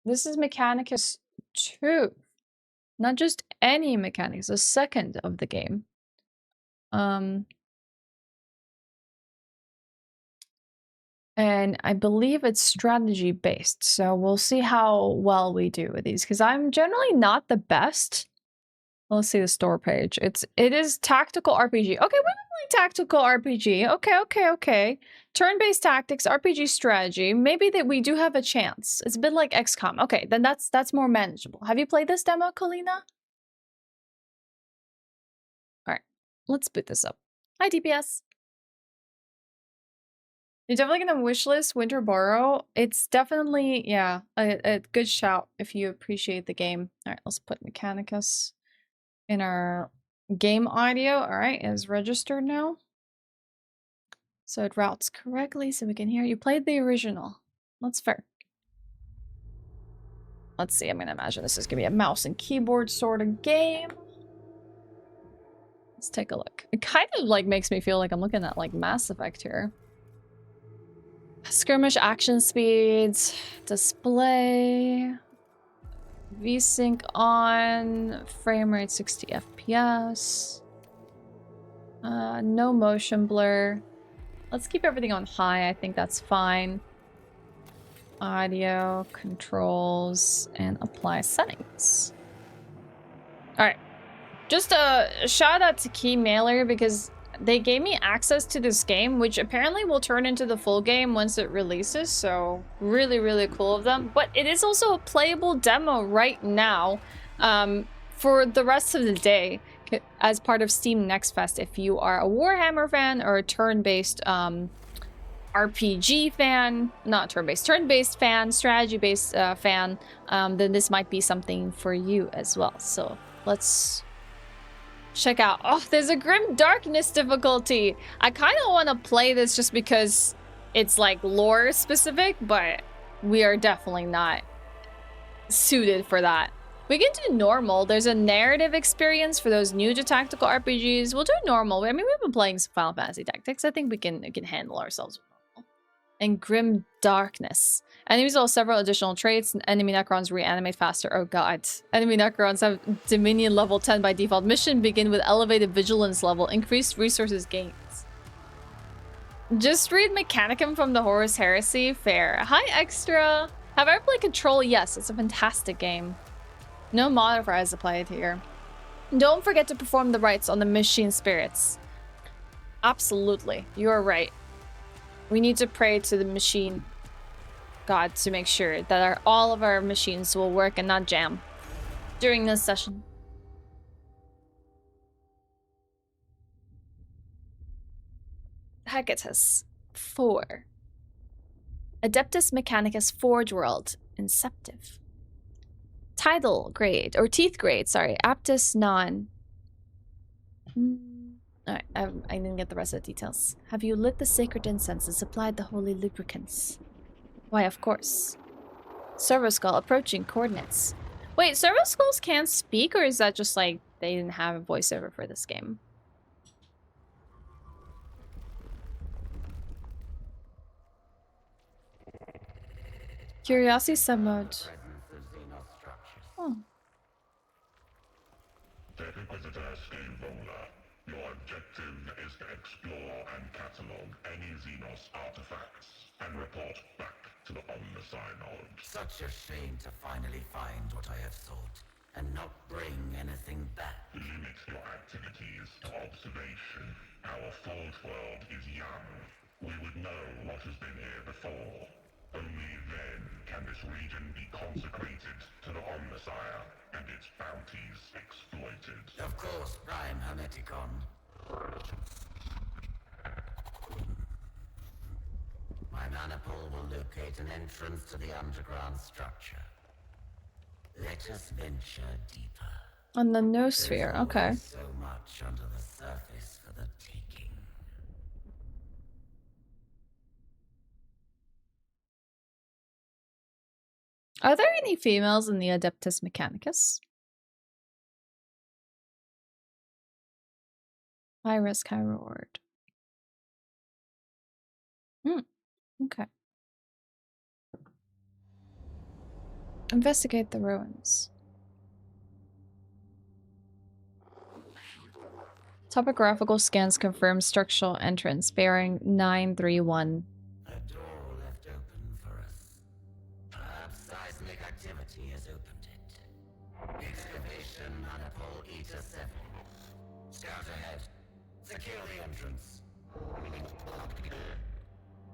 This is Mechanicus II. Not just any Mechanicus, the second of the game. And I believe it's strategy based, so we'll see how well we do with these, because I'm generally not the best. Let's see the store page. It is tactical RPG. Okay, we're playing tactical RPG. Okay. Turn-based tactics, RPG strategy. Maybe that we do have a chance. It's a bit like XCOM. Okay, then that's more manageable. Have you played this demo, Colina? All right, let's boot this up. Hi, DPS. You're definitely gonna wishlist Winter Borrow. It's definitely, yeah, a good shout if you appreciate the game. All right, let's put Mechanicus in our game audio. All right, is registered now. So it routes correctly so we can hear. You played the original. That's fair. Let's see, I'm gonna imagine this is gonna be a mouse and keyboard sort of game. Let's take a look. It kind of like makes me feel like I'm looking at like Mass Effect here. Skirmish action speeds, display, VSync on, frame rate 60 FPS, no motion blur. Let's keep everything on high, I think that's fine. Audio, controls, and apply settings. Alright, just a shout out to Key Mailer because they gave me access to this game, which apparently will turn into the full game once it releases, so really cool of them. But it is also a playable demo right now for the rest of the day as part of Steam Next Fest. If you are a Warhammer fan or a turn-based RPG fan, not turn-based, turn-based fan, strategy-based fan, then this might be something for you as well. So let's check out. Oh, there's a Grim Darkness difficulty. I kind of want to play this just because it's like lore specific, but we are definitely not suited for that. We can do normal. There's a narrative experience for those new to tactical RPGs. We'll do normal. I mean, we've been playing some Final Fantasy Tactics. I think we can handle ourselves with normal. And Grim Darkness. Enemies will have several additional traits. Enemy Necrons reanimate faster. Oh god. Enemy Necrons have Dominion level 10 by default. Mission begin with elevated vigilance level. Increased resources gains. Just read Mechanicum from the Horus Heresy. Fair. Hi, Extra. Have I ever played Control? Yes, it's a fantastic game. No modifiers applied here. Don't forget to perform the rites on the machine spirits. Absolutely. You are right. We need to pray to the machine God to make sure that all of our machines will work and not jam during this session. Heckatus 4. Adeptus Mechanicus Forge World Inceptive. Title grade, or teeth grade, sorry. Aptus non. Alright, I didn't get the rest of the details. Have you lit the sacred incense and supplied the holy lubricants? Why, of course. Servo Skull approaching coordinates. Wait, Servo Skulls can't speak, or is that just like they didn't have a voiceover for this game? Curiosity submode. Oh. Your objective is to explore and catalog any Xenos artifacts and report back to the Omnicynod. Such a shame to finally find what I have sought and not bring anything back. Limit your activities to observation. Our Forge world is young. We would know what has been here before. Only then can this region be consecrated to the Omnisyre and its bounties exploited. Of course, Prime Hermeticon. My maniple will locate an entrance to the underground structure. Let us venture deeper. On the noosphere, okay. So much under the surface for the taking. Are there any females in the Adeptus Mechanicus? High risk, high reward. Okay. Investigate the ruins. Topographical scans confirm structural entrance bearing 931. A door left open for us. Perhaps seismic activity has opened it. Excavation Manipul Eta 7. Scout ahead. Secure the entrance.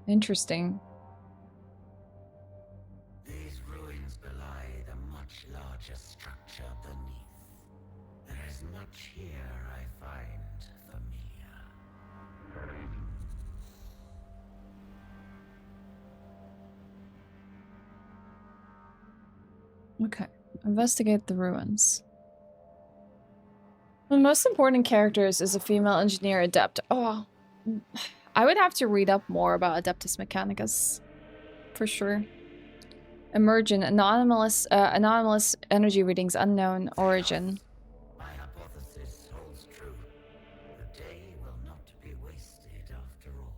Interesting. These ruins belie the much larger structure beneath. There is much here I find familiar. Okay. Investigate the ruins. The most important characters is a female engineer adept. Oh, I would have to read up more about Adeptus Mechanicus. For sure. Emergent, anomalous energy readings, unknown origin. My hypothesis holds true. The day will not be wasted after all.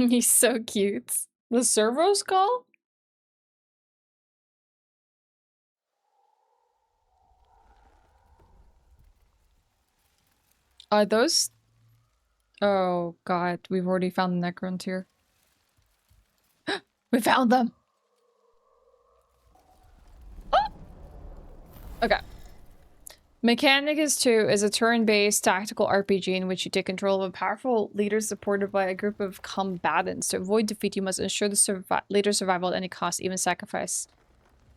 He's so cute. The servo skull? Are those... Oh god, we've already found the Necrons here. We found them! Oh! Okay. Mechanicus II is a turn-based tactical RPG in which you take control of a powerful leader supported by a group of combatants. To avoid defeat, you must ensure the leader's survival at any cost, even sacrifice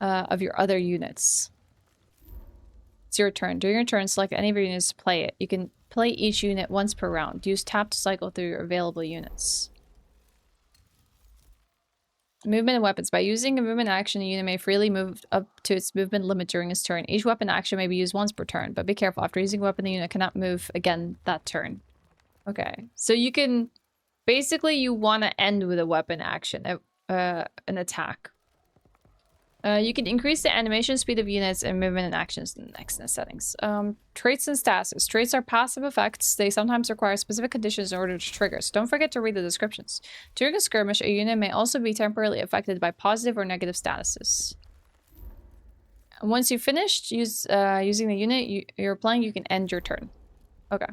of your other units. It's your turn. During your turn, select any of your units to play it. You can play each unit once per round. Use tap to cycle through your available units. Movement and weapons. By using a movement action, a unit may freely move up to its movement limit during its turn. Each weapon action may be used once per turn, but be careful. After using a weapon, the unit cannot move again that turn. Okay. So you can... Basically, you want to end with a weapon action. An attack. You can increase the animation speed of units and movement and actions in the next settings. Traits and statuses. Traits are passive effects. They sometimes require specific conditions in order to trigger, so don't forget to read the descriptions. During a skirmish, a unit may also be temporarily affected by positive or negative statuses. Once you've finished using the unit you're playing, you can end your turn. Okay.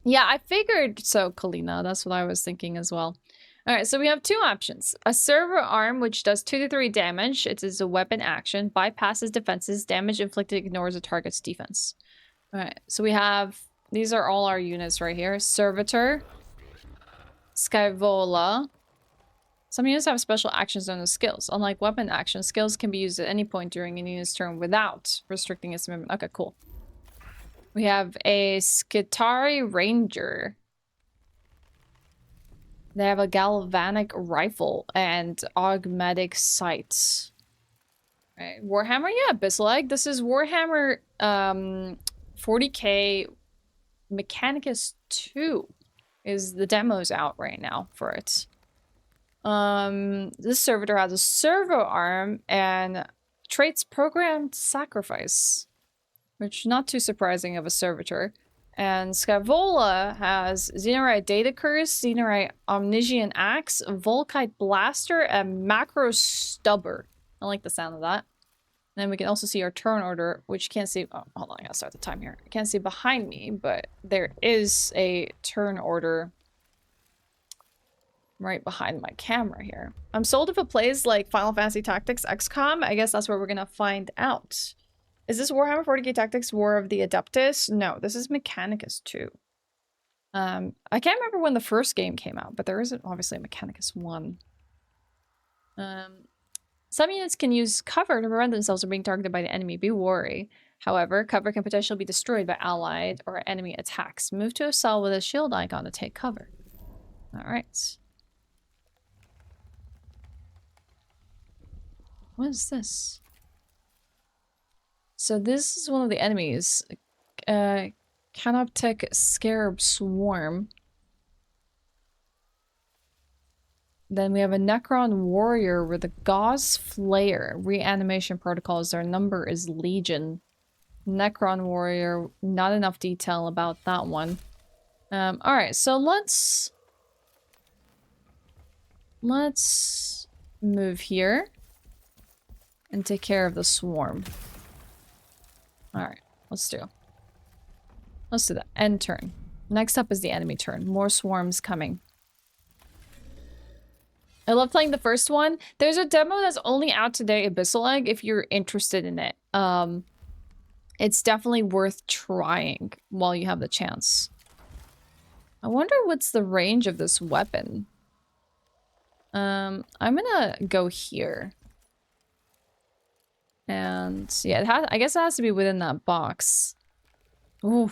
Yeah, I figured so, Kalina. That's what I was thinking as well. Alright, so we have two options. A servo arm, which does 2 to 3 damage. It is a weapon action. Bypasses defenses. Damage inflicted ignores a target's defense. Alright, so we have... These are all our units right here. Servitor. Skyvola. Some units have special actions on the skills. Unlike weapon actions, skills can be used at any point during a unit's turn without restricting its movement. Okay, cool. We have a Skitari Ranger. They have a galvanic rifle and augmetic sights. Right. Warhammer, yeah, Abyssal Egg. This is Warhammer 40K Mechanicus II is the demo's out right now for it. This servitor has a servo arm and traits programmed sacrifice, which not too surprising of a servitor. And Skyvola has Xenorite Data Curse, Xenorite Omniscient Axe, Volkite Blaster, and Macro Stubber. I like the sound of that. And then we can also see our turn order, which you can't see. Oh, hold on, I gotta start the time here. I can't see behind me, but there is a turn order right behind my camera here. I'm sold if it plays like Final Fantasy Tactics XCOM. I guess that's where we're gonna find out. Is this Warhammer 40K Tactics War of the Adeptus? No, this is Mechanicus II. I can't remember when the first game came out, but there is obviously a Mechanicus 1. Some units can use cover to prevent themselves from being targeted by the enemy. Be wary. However, cover can potentially be destroyed by allied or enemy attacks. Move to a cell with a shield icon to take cover. Alright. What is this? So this is one of the enemies. Canoptek Scarab Swarm. Then we have a Necron Warrior with a Gauze Flayer. Reanimation protocols. Their number is Legion. Necron Warrior. Not enough detail about that one. Alright, so let's let's move here and take care of the swarm. Alright, let's do that. End turn. Next up is the enemy turn. More swarms coming. I love playing the first one. There's a demo that's only out today, Abyssal Egg, if you're interested in it. It's definitely worth trying while you have the chance. I wonder what's the range of this weapon. I'm gonna go here. And yeah, I guess it has to be within that box. Ooh.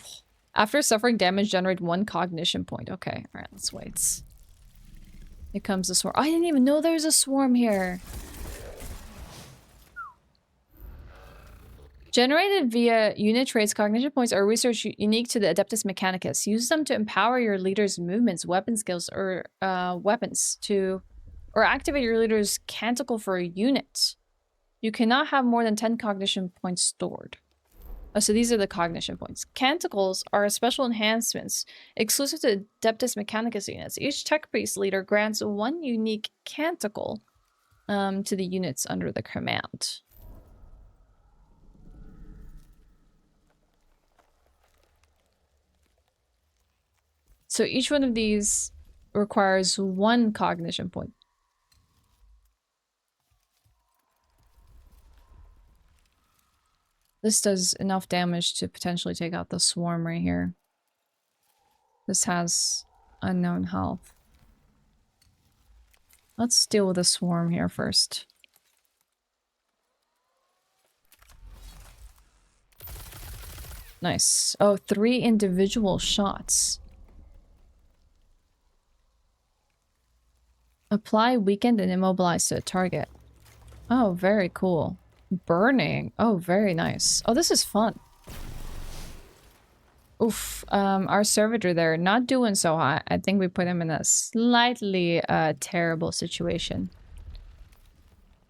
After suffering damage, generate 1 cognition point. Okay, alright, let's wait. Here comes the swarm. I didn't even know there was a swarm here. Generated via unit traits, cognition points are research unique to the Adeptus Mechanicus. Use them to empower your leader's movements, weapon skills, or weapons or activate your leader's canticle for a unit. You cannot have more than 10 cognition points stored. Oh, so these are the cognition points. Canticles are special enhancements exclusive to Adeptus Mechanicus units. Each tech priest leader grants 1 unique canticle to the units under the command. So each one of these requires 1 cognition point. This does enough damage to potentially take out the swarm right here. This has unknown health. Let's deal with the swarm here first. Nice. Oh, 3 individual shots. Apply weakened and immobilized to a target. Oh, very cool. Burning. Oh, very nice. Oh, this is fun. Oof. Our servitor there, not doing so hot. I think we put him in a slightly terrible situation.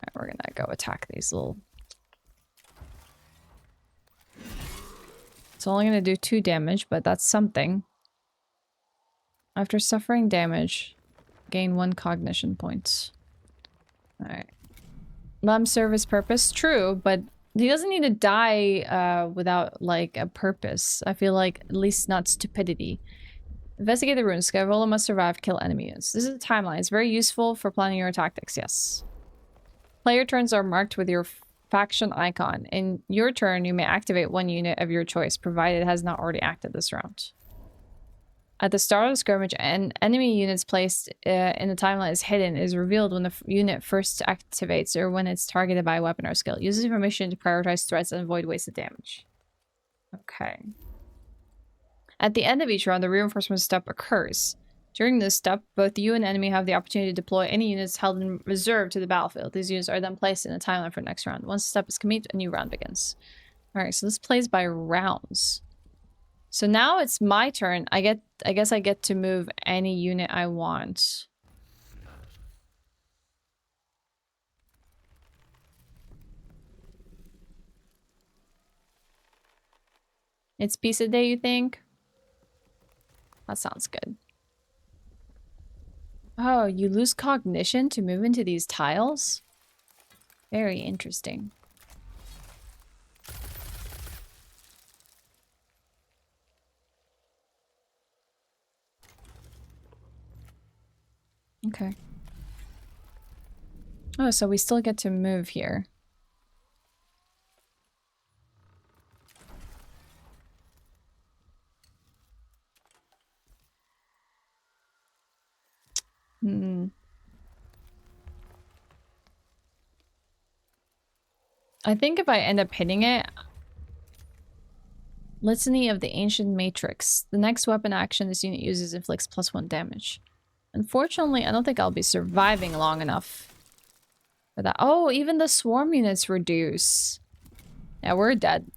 Alright, we're gonna go attack these little... It's only gonna do 2 damage, but that's something. After suffering damage, gain 1 cognition point. Alright. Mom service purpose, true, but he doesn't need to die without, like, a purpose. I feel like, at least not stupidity. Investigate the ruins. Scarola must survive, kill enemy units. This is a timeline. It's very useful for planning your tactics, yes. Player turns are marked with your faction icon. In your turn, you may activate 1 unit of your choice, provided it has not already acted this round. At the start of the skirmish, an enemy unit's placed in the timeline is hidden is revealed when the unit first activates or when it's targeted by a weapon or skill. Use this information to prioritize threats and avoid wasted damage. Okay. At the end of each round, the reinforcement step occurs. During this step, both you and enemy have the opportunity to deploy any units held in reserve to the battlefield. These units are then placed in a timeline for the next round. Once the step is complete, a new round begins. Alright, so this plays by rounds. So now it's my turn. I guess I get to move any unit I want. It's pizza day, you think? That sounds good. Oh, you lose cognition to move into these tiles? Very interesting. Okay. Oh, so we still get to move here. I think if I end up hitting it... Litany of the Ancient Matrix. The next weapon action this unit uses inflicts +1 damage. Unfortunately, I don't think I'll be surviving long enough for that. Oh, even the swarm units reduce. Yeah, we're dead.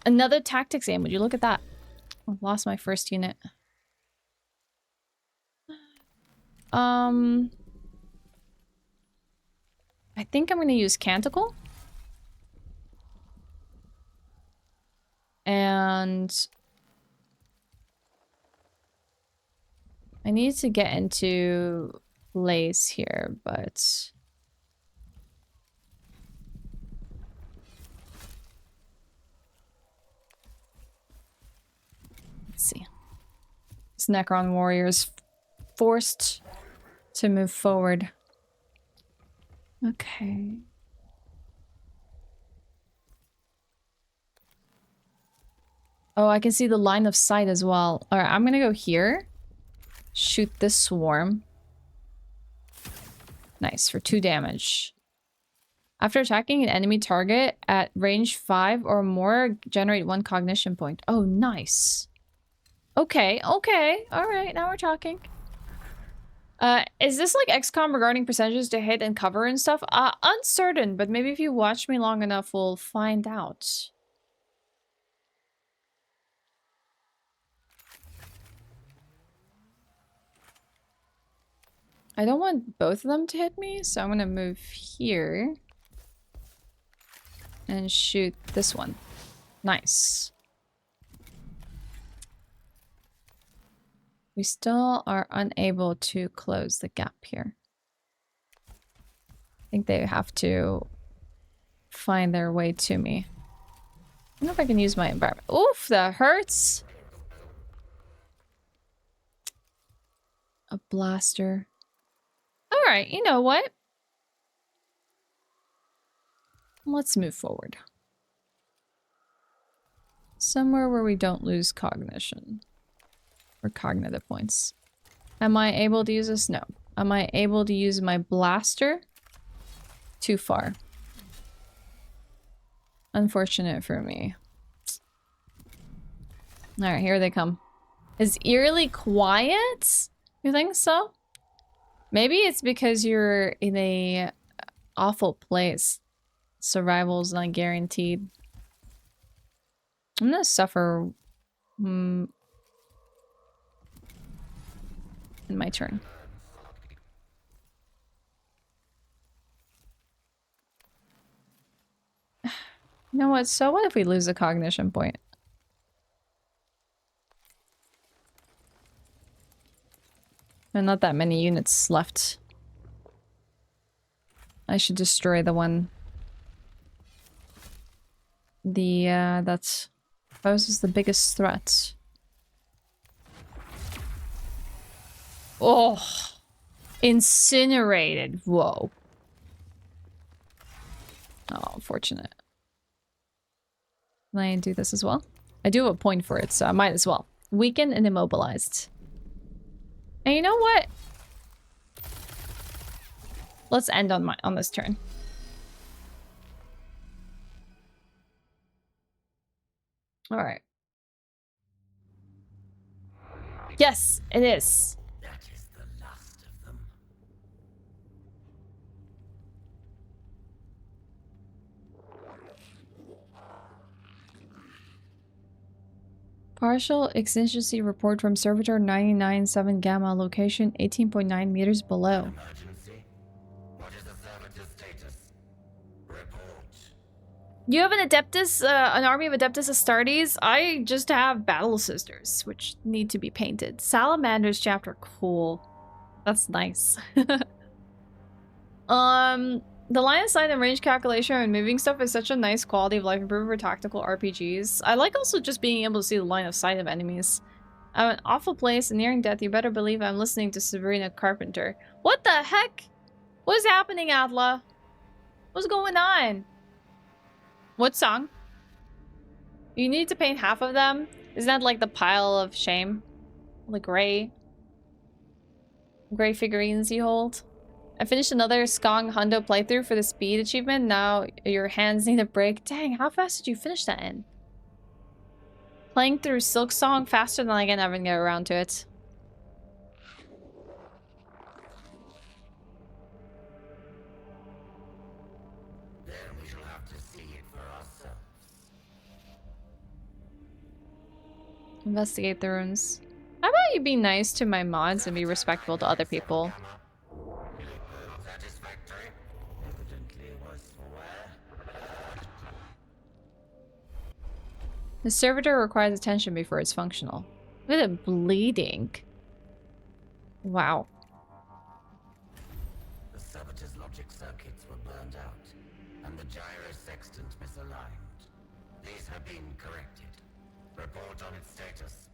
Another tactics aim. Would you look at that? I've lost my first unit. I think I'm going to use Canticle. And I need to get into place here, but... Let's see. This Necron warrior is forced to move forward. Okay. Oh, I can see the line of sight as well. Alright, I'm gonna go here. Shoot this swarm. Nice, for 2 damage. After attacking an enemy target at range 5 or more, generate 1 cognition point. Oh, nice. Okay, okay. Alright, now we're talking. Is this like XCOM regarding percentages to hit and cover and stuff? Uncertain, but maybe if you watch me long enough, we'll find out. I don't want both of them to hit me, so I'm gonna move here. And shoot this one. Nice. We still are unable to close the gap here. I think they have to find their way to me. I don't know if I can use my environment. Oof, that hurts. A blaster. Alright, you know what? Let's move forward. Somewhere where we don't lose cognition. Or cognitive points. Am I able to use this? No. Am I able to use my blaster? Too far. Unfortunate for me. Alright, here they come. Is eerily quiet? You think so? Maybe it's because you're in a awful place. Survival's not guaranteed. I'm gonna suffer in my turn. You know what? So what if we lose a cognition point? There are not that many units left. I should destroy the one. That poses the biggest threat. Oh! Incinerated. Whoa. Oh, unfortunate. Can I do this as well? I do have a point for it, so I might as well. Weakened and immobilized. And you know what? Let's end on this turn. All right. Yes, it is. That is the last of them. Partial exigency report from Servitor 99-7 Gamma, location 18.9 meters below. Emergency? What is the servitor's status? Report. You have an Adeptus, an army of Adeptus Astartes. I just have Battle Sisters, which need to be painted. Salamander's chapter, cool. That's nice. The line of sight and range calculation and moving stuff is such a nice quality of life improvement for tactical RPGs. I like also just being able to see the line of sight of enemies. I'm in an awful place and nearing death. You better believe I'm listening to Sabrina Carpenter. What the heck? What is happening, Atla? What's going on? What song? You need to paint half of them? Isn't that like the pile of shame? The gray figurines you hold? I finished another Skong Hundo playthrough for the speed achievement. Now your hands need a break. Dang, how fast did you finish that in? Playing through Silk Song faster than I can ever get around to it. Then we shall have to see it for ourselves. Investigate the runes. How about you be nice to my mods and be respectful to other people? Satisfactory? Evidently worse for wear. The servitor requires attention before it's functional. Look at it bleeding. Wow. The servitor's logic circuits were burned out, and the gyro sextant misaligned. These have been corrected. Report on its status.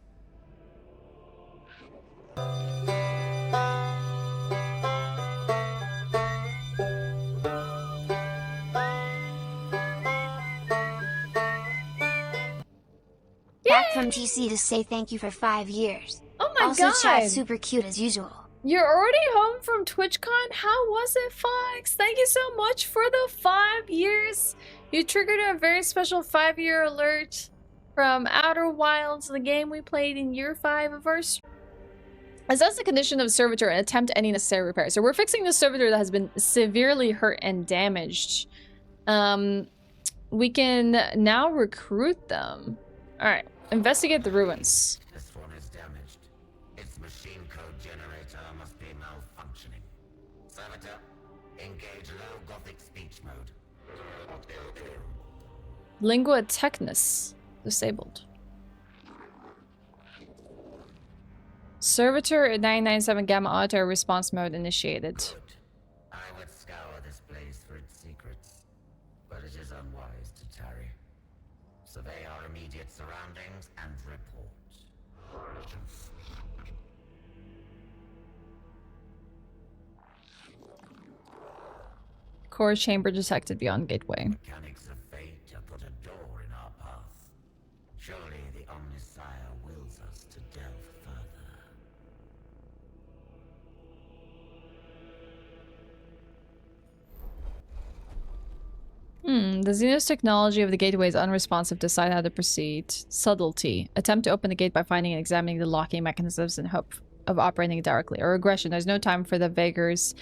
Back from GC to say thank you for 5 years. Oh my also, god! chat super cute as usual. You're already home from TwitchCon? How was it, Fox? Thank you so much for the 5 years. You triggered a very special 5-year alert from Outer Wilds, the game we played in year 5 of our Assess the condition of servitor and attempt any necessary repair. So we're fixing the servitor that has been severely hurt and damaged. We can now recruit them. Alright, investigate the ruins. This one is damaged. Its machine code generator must be malfunctioning. Servitor, engage low Gothic speech mode. Lingua Technis disabled. Servitor 997 Gamma Auto response mode initiated. Good. I would scour this place for its secrets, but it is unwise to tarry. Survey our immediate surroundings and report. Core chamber detected beyond gateway. Mechanics of fate have put a door in our path. Surely the Omnisire wills us to delve further. The Xenos technology of the gateway is unresponsive. Decide how to proceed. Subtlety. Attempt to open the gate by finding and examining the locking mechanisms in hope of operating it directly. Or aggression. There's no time for the vagaries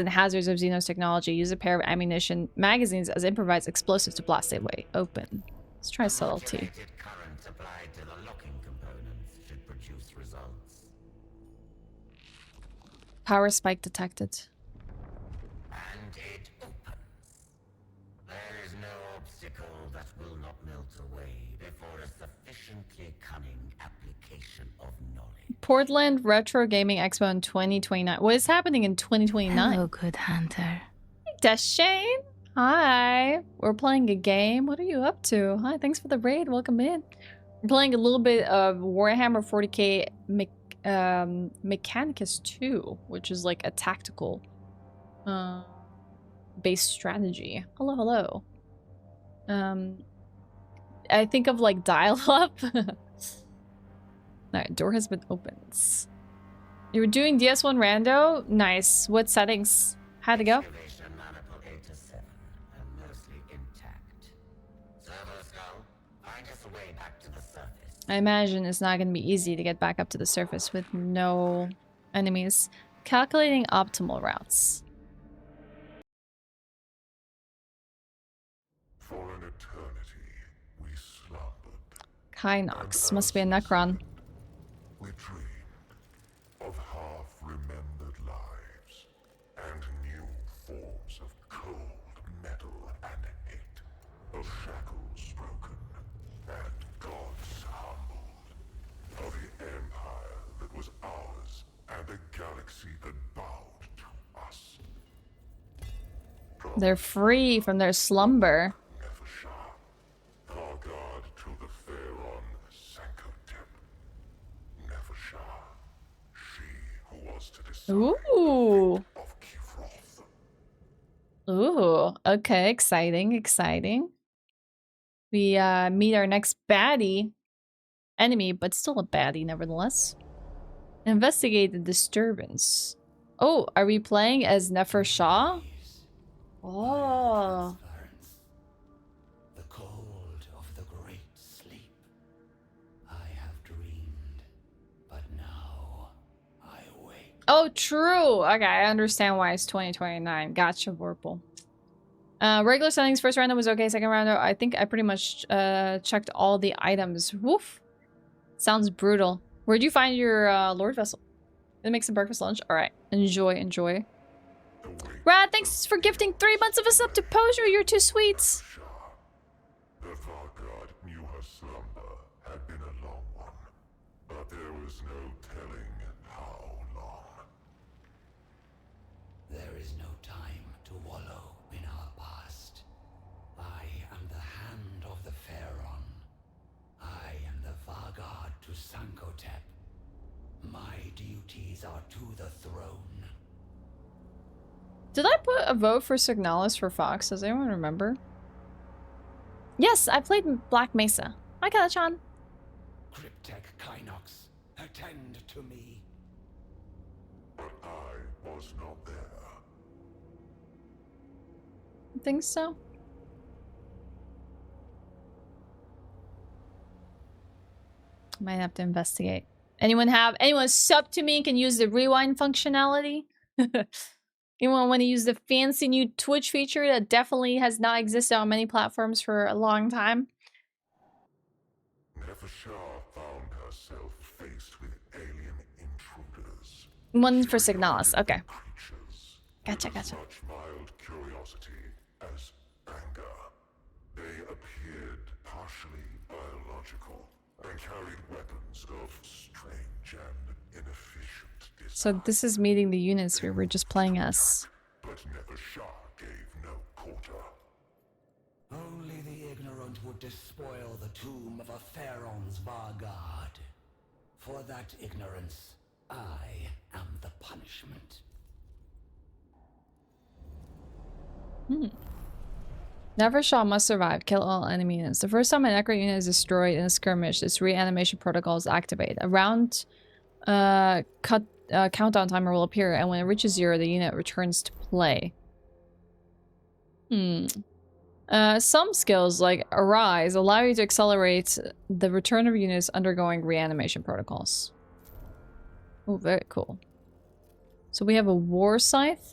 and hazards of Xenos technology. Use a pair of ammunition magazines as improvised explosives to blast the way open. Let's try subtlety. Modulated current applied to the locking components should produce results. Power spike detected. And it opens. There is no obstacle that will not melt away before a sufficiently cunning application of knowledge. Portland Retro Gaming Expo in 2029. What is happening in 2029? Hello, good hunter. Deshane? Hi. We're playing a game. What are you up to? Hi, thanks for the raid. Welcome in. We're playing a little bit of Warhammer 40K Mechanicus II, which is like a tactical based strategy. Hello, hello. I think of like dial-up. Alright, door has been opened. You were doing DS1 rando? Nice. What settings? How'd it go? Excavation maniple 8 to 7 are mostly intact. Servo skull, find us a way back to the surface. I imagine it's not going to be easy to get back up to the surface with no enemies. Calculating optimal routes. For an eternity, we slumbered. Kynox. Must be a Necron. We dreamed of half-remembered lives and new forms of cold metal and hate, of shackles broken and gods humbled, of the empire that was ours and a galaxy that bowed to us. They're free from their slumber. Never shall. Our guard to the Pharaon Sankotep. Never shall. She who was to decide Ooh. of Kifroth. Ooh. Okay, exciting, exciting. We meet our next baddie. Enemy, but still a baddie nevertheless. Investigate the disturbance. Oh, are we playing as Nefer Shah? Oh. The cold of the great sleep. I have dreamed, but now I wake. Oh, true. Okay, I understand why it's 2029. Gotcha, Vorpal. Regular settings. First round was okay. Second round, I think I pretty much checked all the items. Woof. Sounds brutal. Where'd you find your Lord Vessel? Gonna make some breakfast lunch? Alright. Enjoy, enjoy. Rad, thanks for gifting 3 months of a sub to Pojo. You're too sweet. Shah. The Vargard knew her slumber had been a long one, but there was no telling how long. duties are to the throne. Did I put a vote for Signalis for Fox? Does anyone remember? Yes, I played Black Mesa. Hi, Kalachan. Cryptek Kynox, attend to me. But I was not there. I think so. Might have to investigate. Anyone sub to me and can use the rewind functionality? Anyone want to use the fancy new Twitch feature that definitely has not existed on many platforms for a long time? Nefershar found herself faced with alien intruders. One for Signalis. Okay. Creatures Gotcha, with gotcha. such mild curiosity as anger. They appeared partially biological and carried weapons of strange and inefficient design. So this is meeting the units we were just playing as. But Nefershar gave no quarter. Only the ignorant would despoil the tomb of a Pharaoh's Vargard. For that ignorance, I am the punishment. Nefershar must survive. Kill all enemy units. The first time a Necron unit is destroyed in a skirmish, its reanimation protocol is activated. A round countdown timer will appear, and when it reaches 0, the unit returns to play. Some skills, like Arise, allow you to accelerate the return of units undergoing reanimation protocols. Oh, very cool. So we have a War Scythe.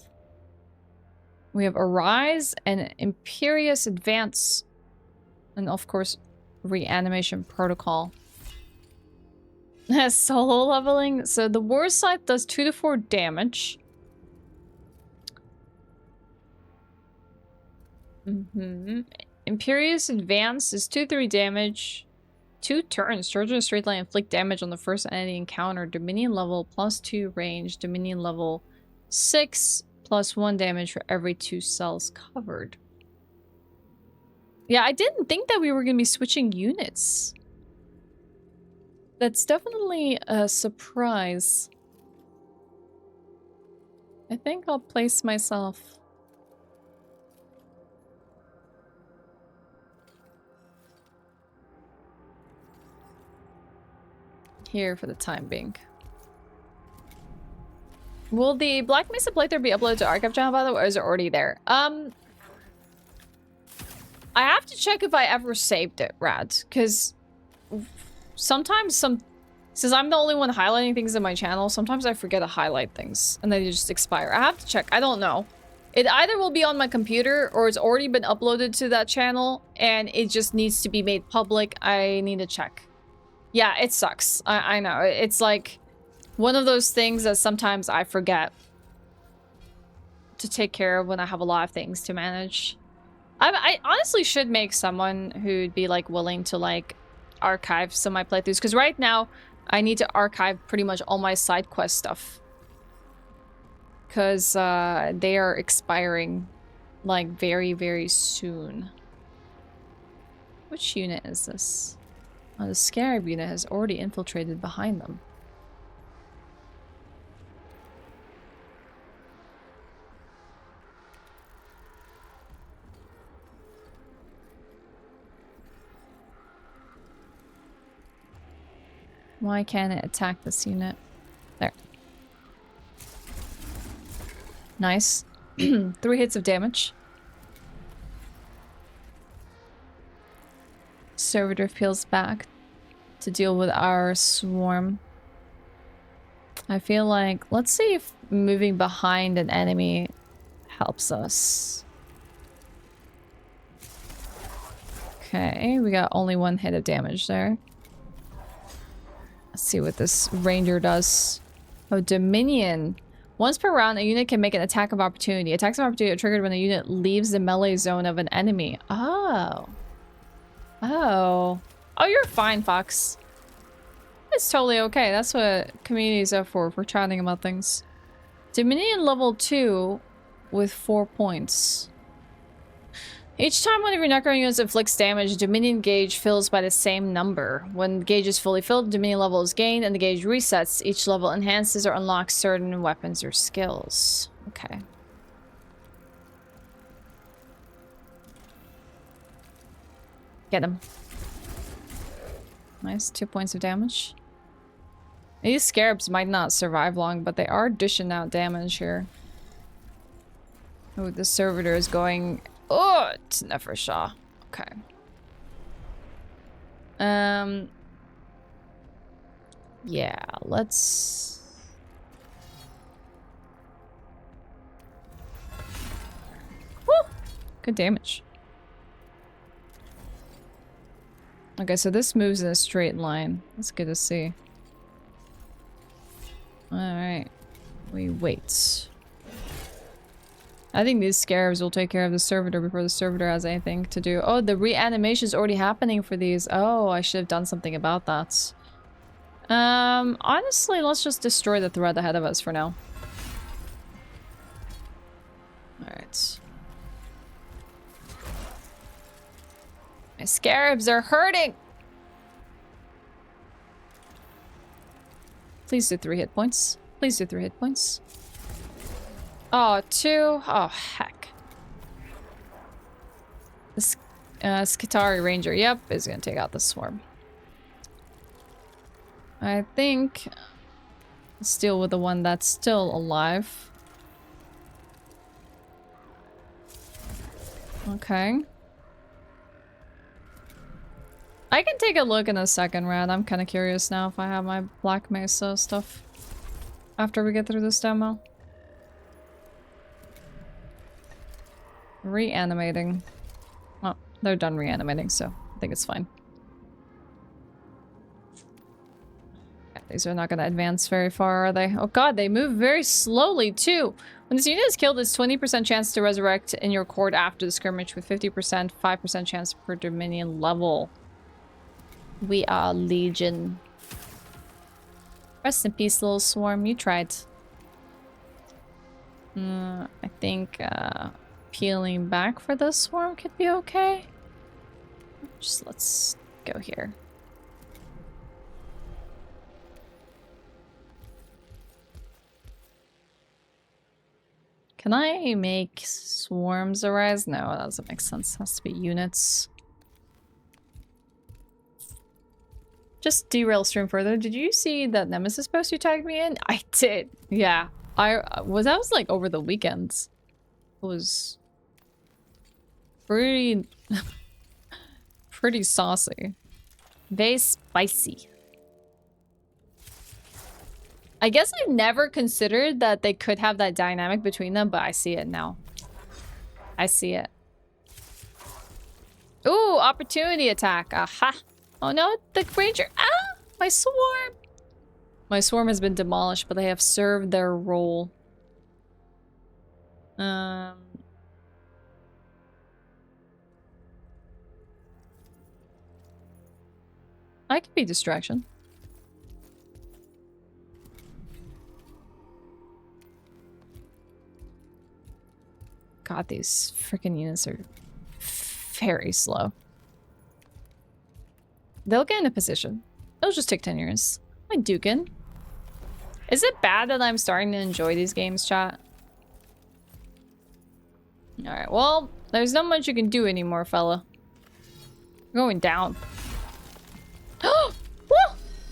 We have Arise and Imperious Advance. And of course, Reanimation Protocol. Solo leveling. So the War Scythe does 2 to 4 damage. Imperious Advance is 2 to 3 damage. 2 turns. Charge in a straight line, inflict damage on the first enemy encounter. Dominion level +2 range. Dominion level 6 +1 damage for every 2 cells covered. Yeah, I didn't think that we were going to be switching units. That's definitely a surprise. I think I'll place myself here for the time being. Will the Black Mesa playthrough be uploaded to Archive channel, by the way, or is it already there? I have to check if I ever saved it, Rad, because sometimes since I'm the only one highlighting things in my channel, sometimes I forget to highlight things, and they just expire. I have to check. I don't know. It either will be on my computer, or it's already been uploaded to that channel, and it just needs to be made public. I need to check. Yeah, it sucks. I know. It's like one of those things that sometimes I forget to take care of when I have a lot of things to manage. I honestly should make someone who'd be like willing to like archive some of my playthroughs, because right now I need to archive pretty much all my side quest stuff, because they are expiring like very, very soon. Which unit is this? Oh, the Scarab unit has already infiltrated behind them. Why can't it attack this unit? There. Nice. 3 hits of damage. Servitor peels back to deal with our swarm. I feel like, let's see if moving behind an enemy helps us. Okay, we got only 1 hit of damage there. Let's see what this ranger does. Oh, Dominion. Once per round, a unit can make an attack of opportunity. Attacks of opportunity are triggered when a unit leaves the melee zone of an enemy. Oh. Oh. Oh, you're fine, Fox. It's totally okay. That's what communities are for chatting about things. Dominion level 2 with 4 points. Each time one of your Necron units inflicts damage, Dominion gauge fills by the same number. When the gauge is fully filled, Dominion level is gained and the gauge resets. Each level enhances or unlocks certain weapons or skills. Okay. Get him. Nice, 2 points of damage. These scarabs might not survive long, but they are dishing out damage here. Oh, the servitor is going... Oh, it's Nefershaw. Okay. Yeah, let's... Woo! Good damage. Okay, so this moves in a straight line. That's good to see. Alright. We wait. I think these scarabs will take care of the servitor before the servitor has anything to do. Oh, the reanimation is already happening for these. Oh, I should have done something about that. Honestly, let's just destroy the threat ahead of us for now. Alright. My scarabs are hurting! Please do 3 hit points. Please do 3 hit points. Oh, 2. Oh, heck. The Skitari Ranger, yep, is gonna take out the swarm. I think let's deal with the one that's still alive. Okay. I can take a look in a second, Rad. I'm kind of curious now if I have my Black Mesa stuff after we get through this demo. Reanimating. Well, they're done reanimating, so I think it's fine. Yeah, these are not going to advance very far, are they? Oh god, they move very slowly, too! When this unit is killed, it's 20% chance to resurrect in your court after the skirmish with 50%, 5% chance per Dominion level. We are Legion. Rest in peace, little swarm. You tried. I think, peeling back for this swarm could be okay. Just let's go here. Can I make swarms arise? No, that doesn't make sense. It has to be units. Just derail stream further. Did you see that Nemesis post you tagged me in? I did. Yeah. That was like over the weekends. It was pretty pretty saucy. Very spicy. I guess I've never considered that they could have that dynamic between them, but I see it now. I see it. Ooh, opportunity attack. Aha. Oh no, the ranger. Ah! My swarm! My swarm has been demolished, but they have served their role. I could be distraction. God, these freaking units are very slow. They'll get in a position. It'll just take 10 years. My Dukin. Is it bad that I'm starting to enjoy these games, chat? Alright, well, there's not much you can do anymore, fella. We're going down.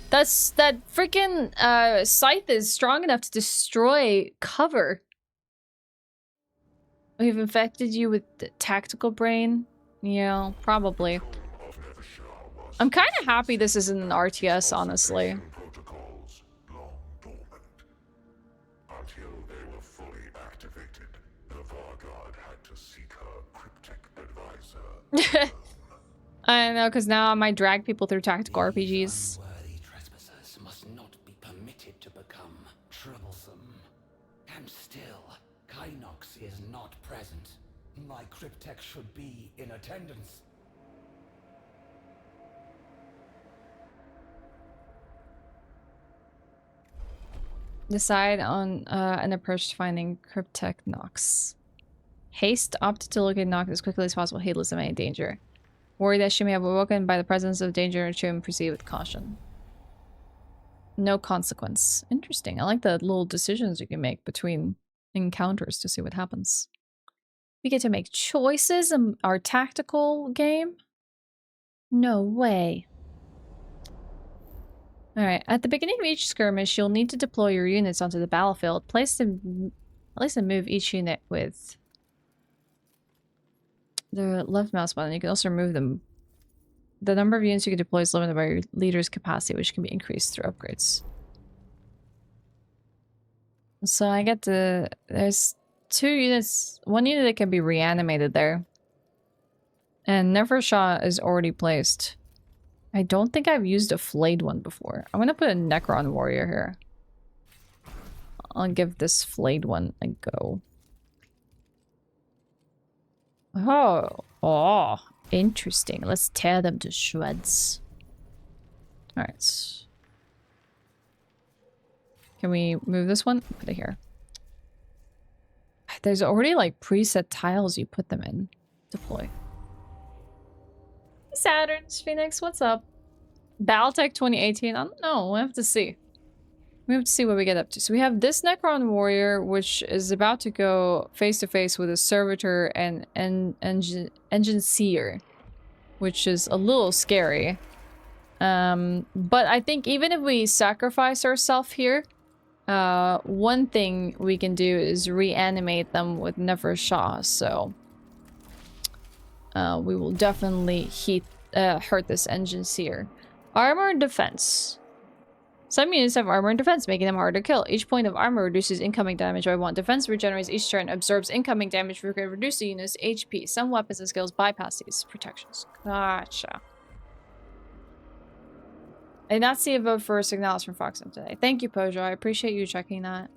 That freaking scythe is strong enough to destroy cover. We've infected you with the tactical brain? Yeah, probably. I'm kind of happy this isn't an RTS, honestly. Protocols long dormant. Until they were fully activated, the Vanguard had to seek her cryptic advisor. I know, because now I might drag people through tactical RPGs. Unworthy trespassers must not be permitted to become troublesome. And still, Kynox is not present. My cryptech should be in attendance. Decide on an approach to finding Cryptech Nox. Haste opted to locate Noct as quickly as possible, heedless of any danger. Worried that she may have awoken by the presence of danger, Ashewyn proceed with caution. No consequence. Interesting. I like the little decisions you can make between encounters to see what happens. We get to make choices in our tactical game? No way. Alright, at the beginning of each skirmish, you'll need to deploy your units onto the battlefield. Place and move each unit with the left mouse button. You can also remove them. The number of units you can deploy is limited by your leader's capacity, which can be increased through upgrades. So I get to... There's 2 units... 1 unit that can be reanimated there. And Nevershaw is already placed. I don't think I've used a flayed one before. I'm gonna put a Necron warrior here. I'll give this flayed one a go. Oh, interesting. Let's tear them to shreds. Alright. Can we move this one? Put it here. There's already like preset tiles you put them in. Deploy. Saturn's Phoenix, what's up? Battletech 2018? I don't know. We have to see. We have to see what we get up to. So we have this Necron warrior, which is about to go face to face with a servitor and engine seer, which is a little scary. But I think even if we sacrifice ourselves here, one thing we can do is reanimate them with Nevershaw. So we will definitely hurt this engine seer. Armor and defense. Some units have armor and defense, making them harder to kill. Each point of armor reduces incoming damage by 1. Defense regenerates each turn, absorbs incoming damage, reduce the unit's HP. Some weapons and skills bypass these protections. Gotcha. I did not see a vote for Signalis from Foxham today. Thank you, Pojo. I appreciate you checking that.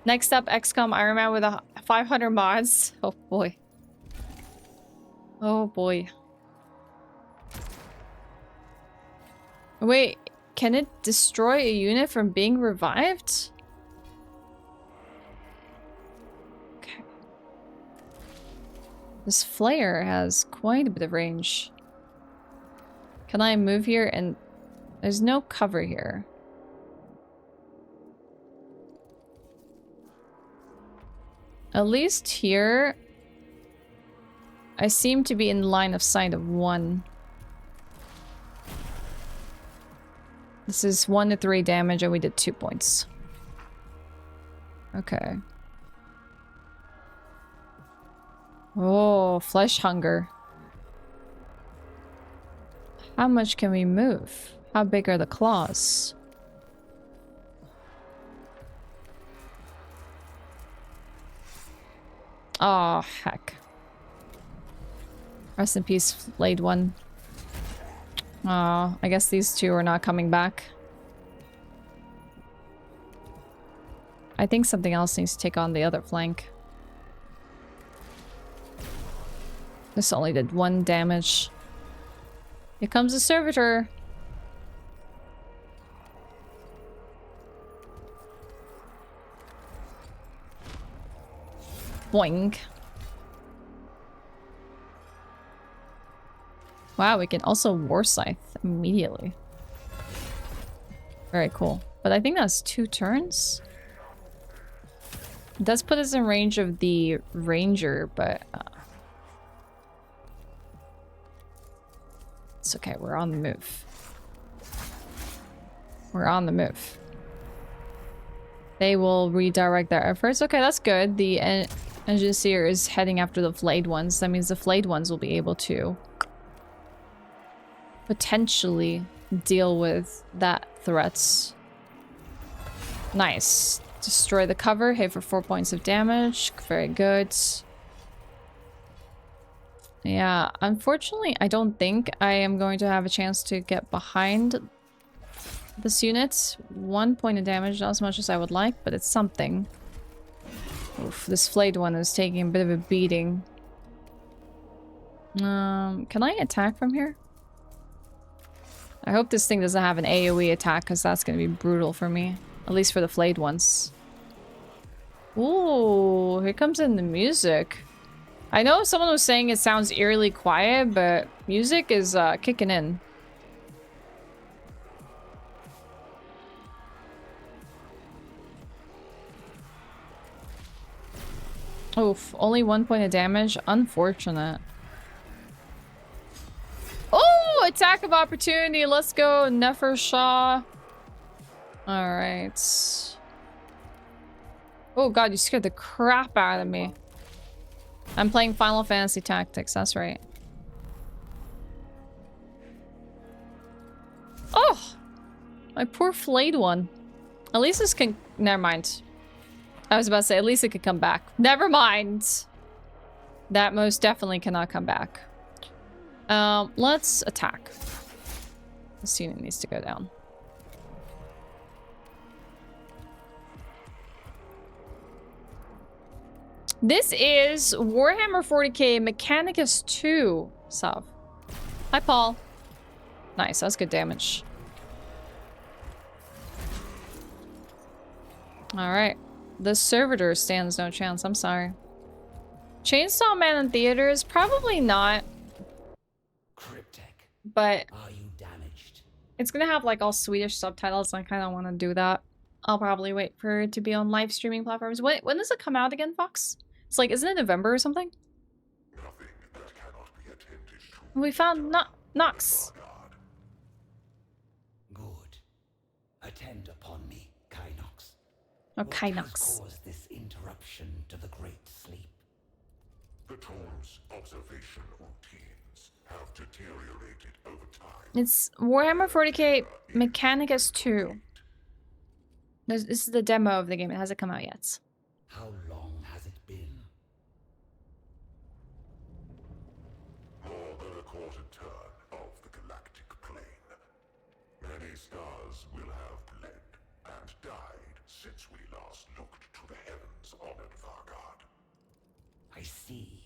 Next up, XCOM Iron Man with 500 mods. Oh boy. Oh boy. Wait, can it destroy a unit from being revived? Okay. This flare has quite a bit of range. Can I move here? And there's no cover here. At least here, I seem to be in line of sight of one. This is 1 to 3 damage and we did 2 points. Okay. Oh, flesh hunger. How much can we move? How big are the claws? Oh, heck. Rest in peace, flayed one. Oh, I guess these 2 are not coming back. I think something else needs to take on the other flank. This only did 1 damage. Here comes a servitor. Boing. Wow, we can also War Scythe immediately. Very cool. But I think that's 2 turns. It does put us in range of the Ranger, but... it's okay, we're on the move. We're on the move. They will redirect their efforts. Okay, that's good. The Engine Seer is heading after the flayed ones. That means the flayed ones will be able to potentially deal with that threats. Nice. Destroy the cover. Hit for 4 points of damage. Very good. Yeah, unfortunately, I don't think I am going to have a chance to get behind this unit. 1 point of damage, not as much as I would like, but it's something. Oof, this flayed one is taking a bit of a beating. Can I attack from here? I hope this thing doesn't have an AoE attack, because that's going to be brutal for me. At least for the flayed ones. Ooh, here comes in the music. I know someone was saying it sounds eerily quiet, but music is kicking in. Oof, only 1 point of damage. Unfortunate. Oh, attack of opportunity. Let's go, Nefer Shaw. Alright. Oh god, you scared the crap out of me. I'm playing Final Fantasy Tactics, that's right. Oh! My poor flayed one. At least this can... Never mind. I was about to say, at least it could come back. Never mind! That most definitely cannot come back. Let's attack. This unit needs to go down. This is Warhammer 40K Mechanicus II sub. Hi, Paul. Nice, that's good damage. Alright. The Servitor stands no chance, I'm sorry. Chainsaw Man in theaters? Probably not. Cryptic. But Are you damaged? it's gonna have like all Swedish subtitles, and I kind of want to do that. I'll probably wait for it to be on live streaming platforms. When does it come out again, Fox? It's like, isn't it November or something? Nothing that cannot be attended to. We found Nox. Good. Attend upon me, Kynox. Oh, What has Kynox. caused this interruption to the great sleep? The tool's observation routines have deteriorated over time. It's Warhammer 40K Mechanicus II. This is the demo of the game. It hasn't come out yet. How long has it been? More than a quarter turn of the galactic plane. Many stars will have bled and died since we last looked to the heavens honored Vargard. I see.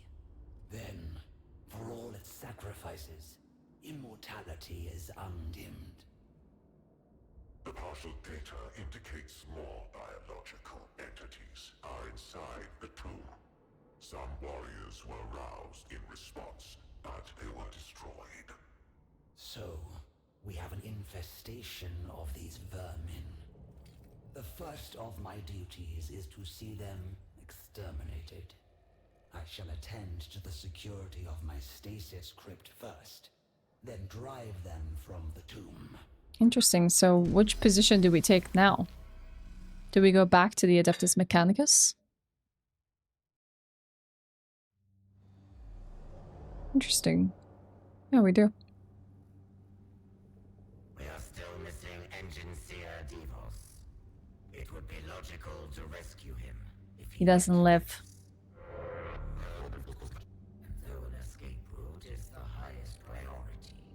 Then, for all its sacrifices, immortality is undimmed. The partial data indicates more biological entities are inside the tomb. Some warriors were roused in response, but they were destroyed. So, we have an infestation of these vermin. The first of my duties is to see them exterminated. I shall attend to the security of my stasis crypt first, then drive them from the tomb. Interesting. So which position do we take now? Do we go back to the Adeptus Mechanicus? Interesting. Yeah, we do. We are still missing Engine Seer Devos. It would be logical to rescue him if He doesn't live. Though an escape route is the highest priority,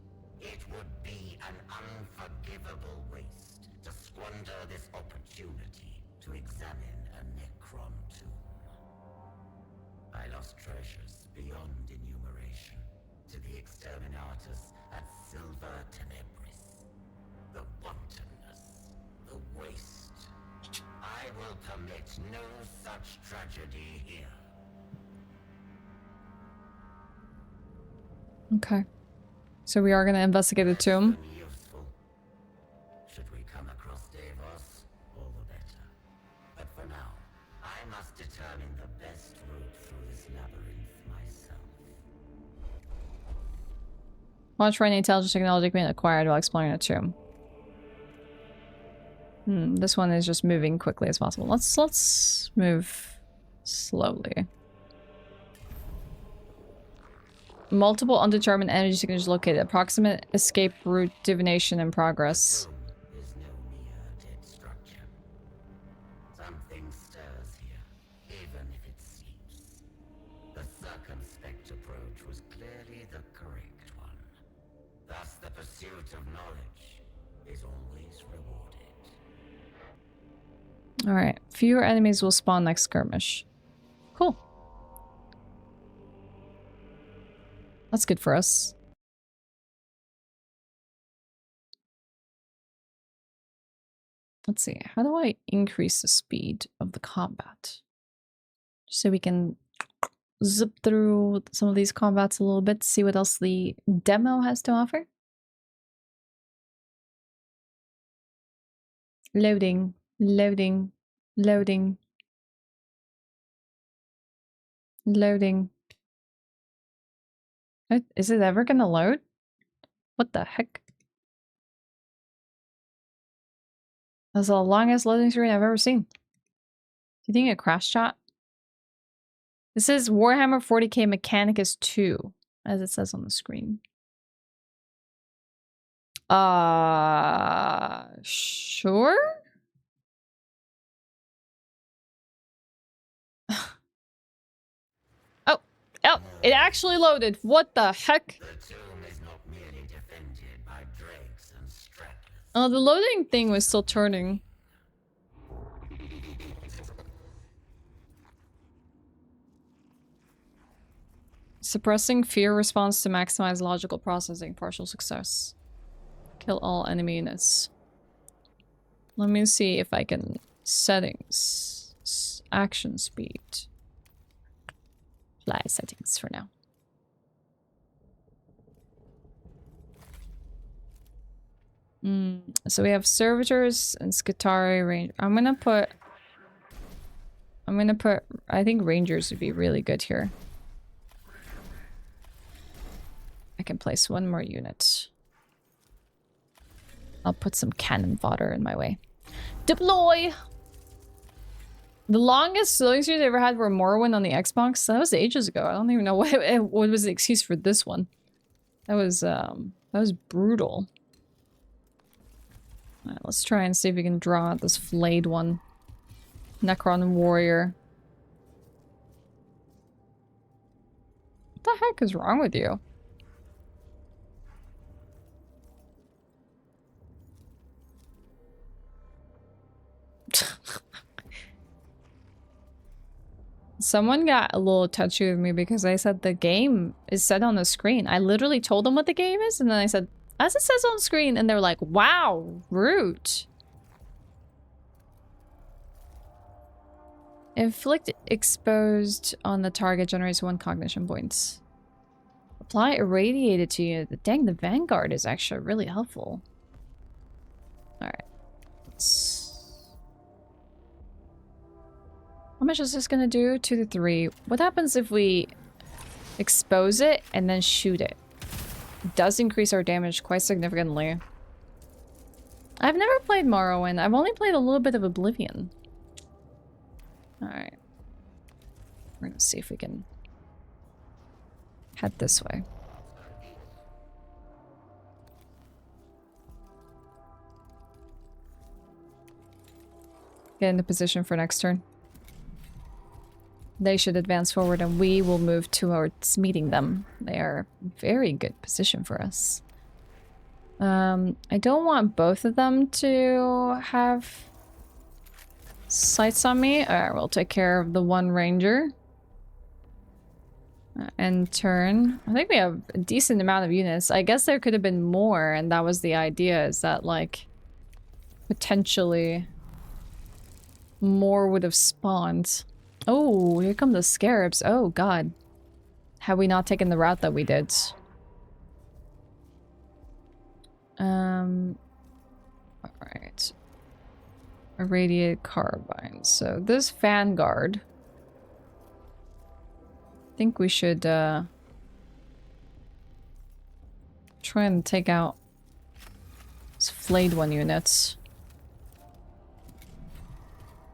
it would be an unforgivable waste to squander this opportunity to examine a Necron tomb. I lost treasures beyond enumeration to the exterminatus at Silver Tenebris. The wantonness, the waste. I will permit no such tragedy here. Okay. So we are going to investigate the tomb. Useful. Should we come across Devos, all the better. But for now, I must determine the best route through this labyrinth myself. Watch for any intelligence technology being acquired while exploring the tomb. This one is just moving quickly as possible. Let's move slowly. Multiple undetermined energy signatures located. Approximate escape route divination in progress. Tomb is no mere dead structure. Something stirs here, even if it sleeps. The circumspect approach was clearly the correct one. Thus, the pursuit of knowledge is always rewarded. Alright. Fewer enemies will spawn next skirmish. Cool. That's good for us. Let's see. How do I increase the speed of the combat? So we can zip through some of these combats a little bit, see what else the demo has to offer. Loading, loading, loading, loading. Is it ever gonna load? What the heck? That's the longest loading screen I've ever seen. Do you think it crashed shot? This is Warhammer 40K Mechanicus II, as it says on the screen. Sure? Oh, it actually loaded. What the heck? The tomb is not merely defended by dregs and stragglers. Oh, the loading thing was still turning. Suppressing fear response to maximize logical processing. Partial success. Kill all enemy units. Let me see if I can... Settings. Action speed. Apply settings for now. So we have servitors and Skitari range. I'm gonna put... I think rangers would be really good here. I can place one more unit. I'll put some cannon fodder in my way. Deploy! The longest loading screens I ever had were Morrowind on the Xbox. That was ages ago. I don't even know what was the excuse for this one. That was brutal. Alright, let's try and see if we can draw out this flayed one. Necron warrior. What the heck is wrong with you? Someone got a little touchy with me because I said the game is set on the screen. I literally told them what the game is, and then I said, as it says on screen, and they're like, wow, rude. Inflict exposed on the target generates 1 cognition points. Apply irradiated to you. Dang, the Vanguard is actually really helpful. Alright. How much is this gonna do? 2 to 3. What happens if we expose it and then shoot it? It does increase our damage quite significantly. I've never played Morrowind. I've only played a little bit of Oblivion. Alright. We're gonna see if we can head this way. Get into position for next turn. They should advance forward and we will move towards meeting them. They are a very good position for us. I don't want both of them to have sights on me. Alright, we'll take care of the one ranger. End turn. I think we have a decent amount of units. I guess there could have been more, and that was the idea, is that, like, potentially more would have spawned. Oh, here come the scarabs. Oh, God. Had we not taken the route that we did. Alright. Irradiated carbine. So this Vanguard. I think we should try and take out this flayed one units.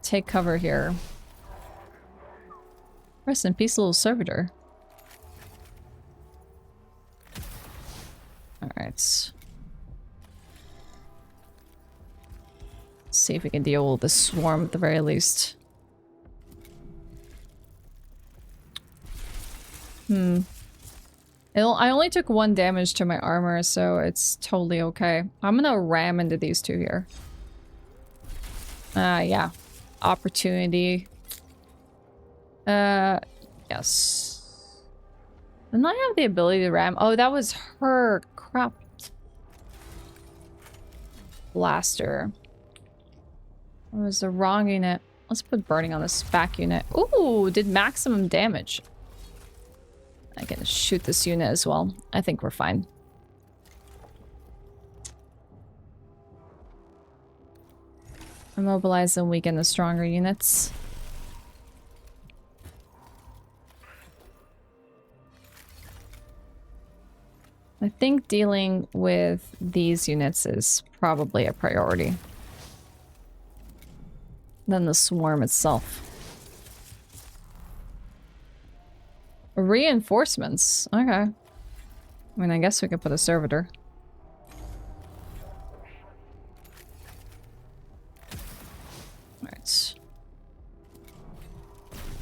Take cover here. Rest in peace, little servitor. Alright. Let's see if we can deal with the swarm at the very least. I only took 1 damage to my armor, so it's totally okay. I'm gonna ram into these two here. Yeah. Opportunity. Yes. Didn't I have the ability to ram? Oh, that was her. Crap. Blaster. I was the wrong unit. Let's put burning on this back unit. Ooh, did maximum damage. I can shoot this unit as well. I think we're fine. Immobilize and weaken the stronger units. I think dealing with these units is probably a priority. Than the swarm itself. Reinforcements. Okay. I mean, I guess we could put a servitor. Alright.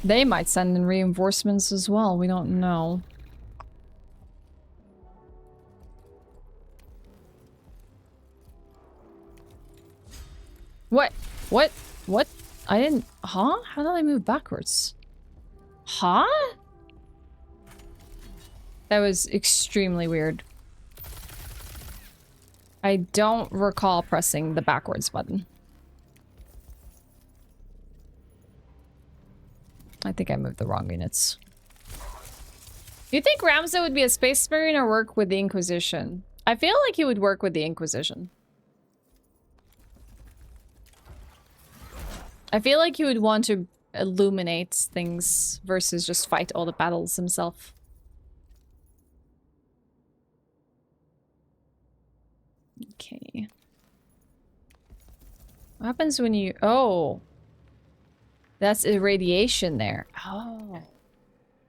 They might send in reinforcements as well. We don't know. What? What? What? I didn't... Huh? How did I move backwards? Huh? That was extremely weird. I don't recall pressing the backwards button. I think I moved the wrong units. Do you think Ramsey would be a space marine or work with the Inquisition? I feel like he would work with the Inquisition. I feel like he would want to illuminate things versus just fight all the battles himself. Okay. What happens when you... Oh. That's irradiation there. Oh.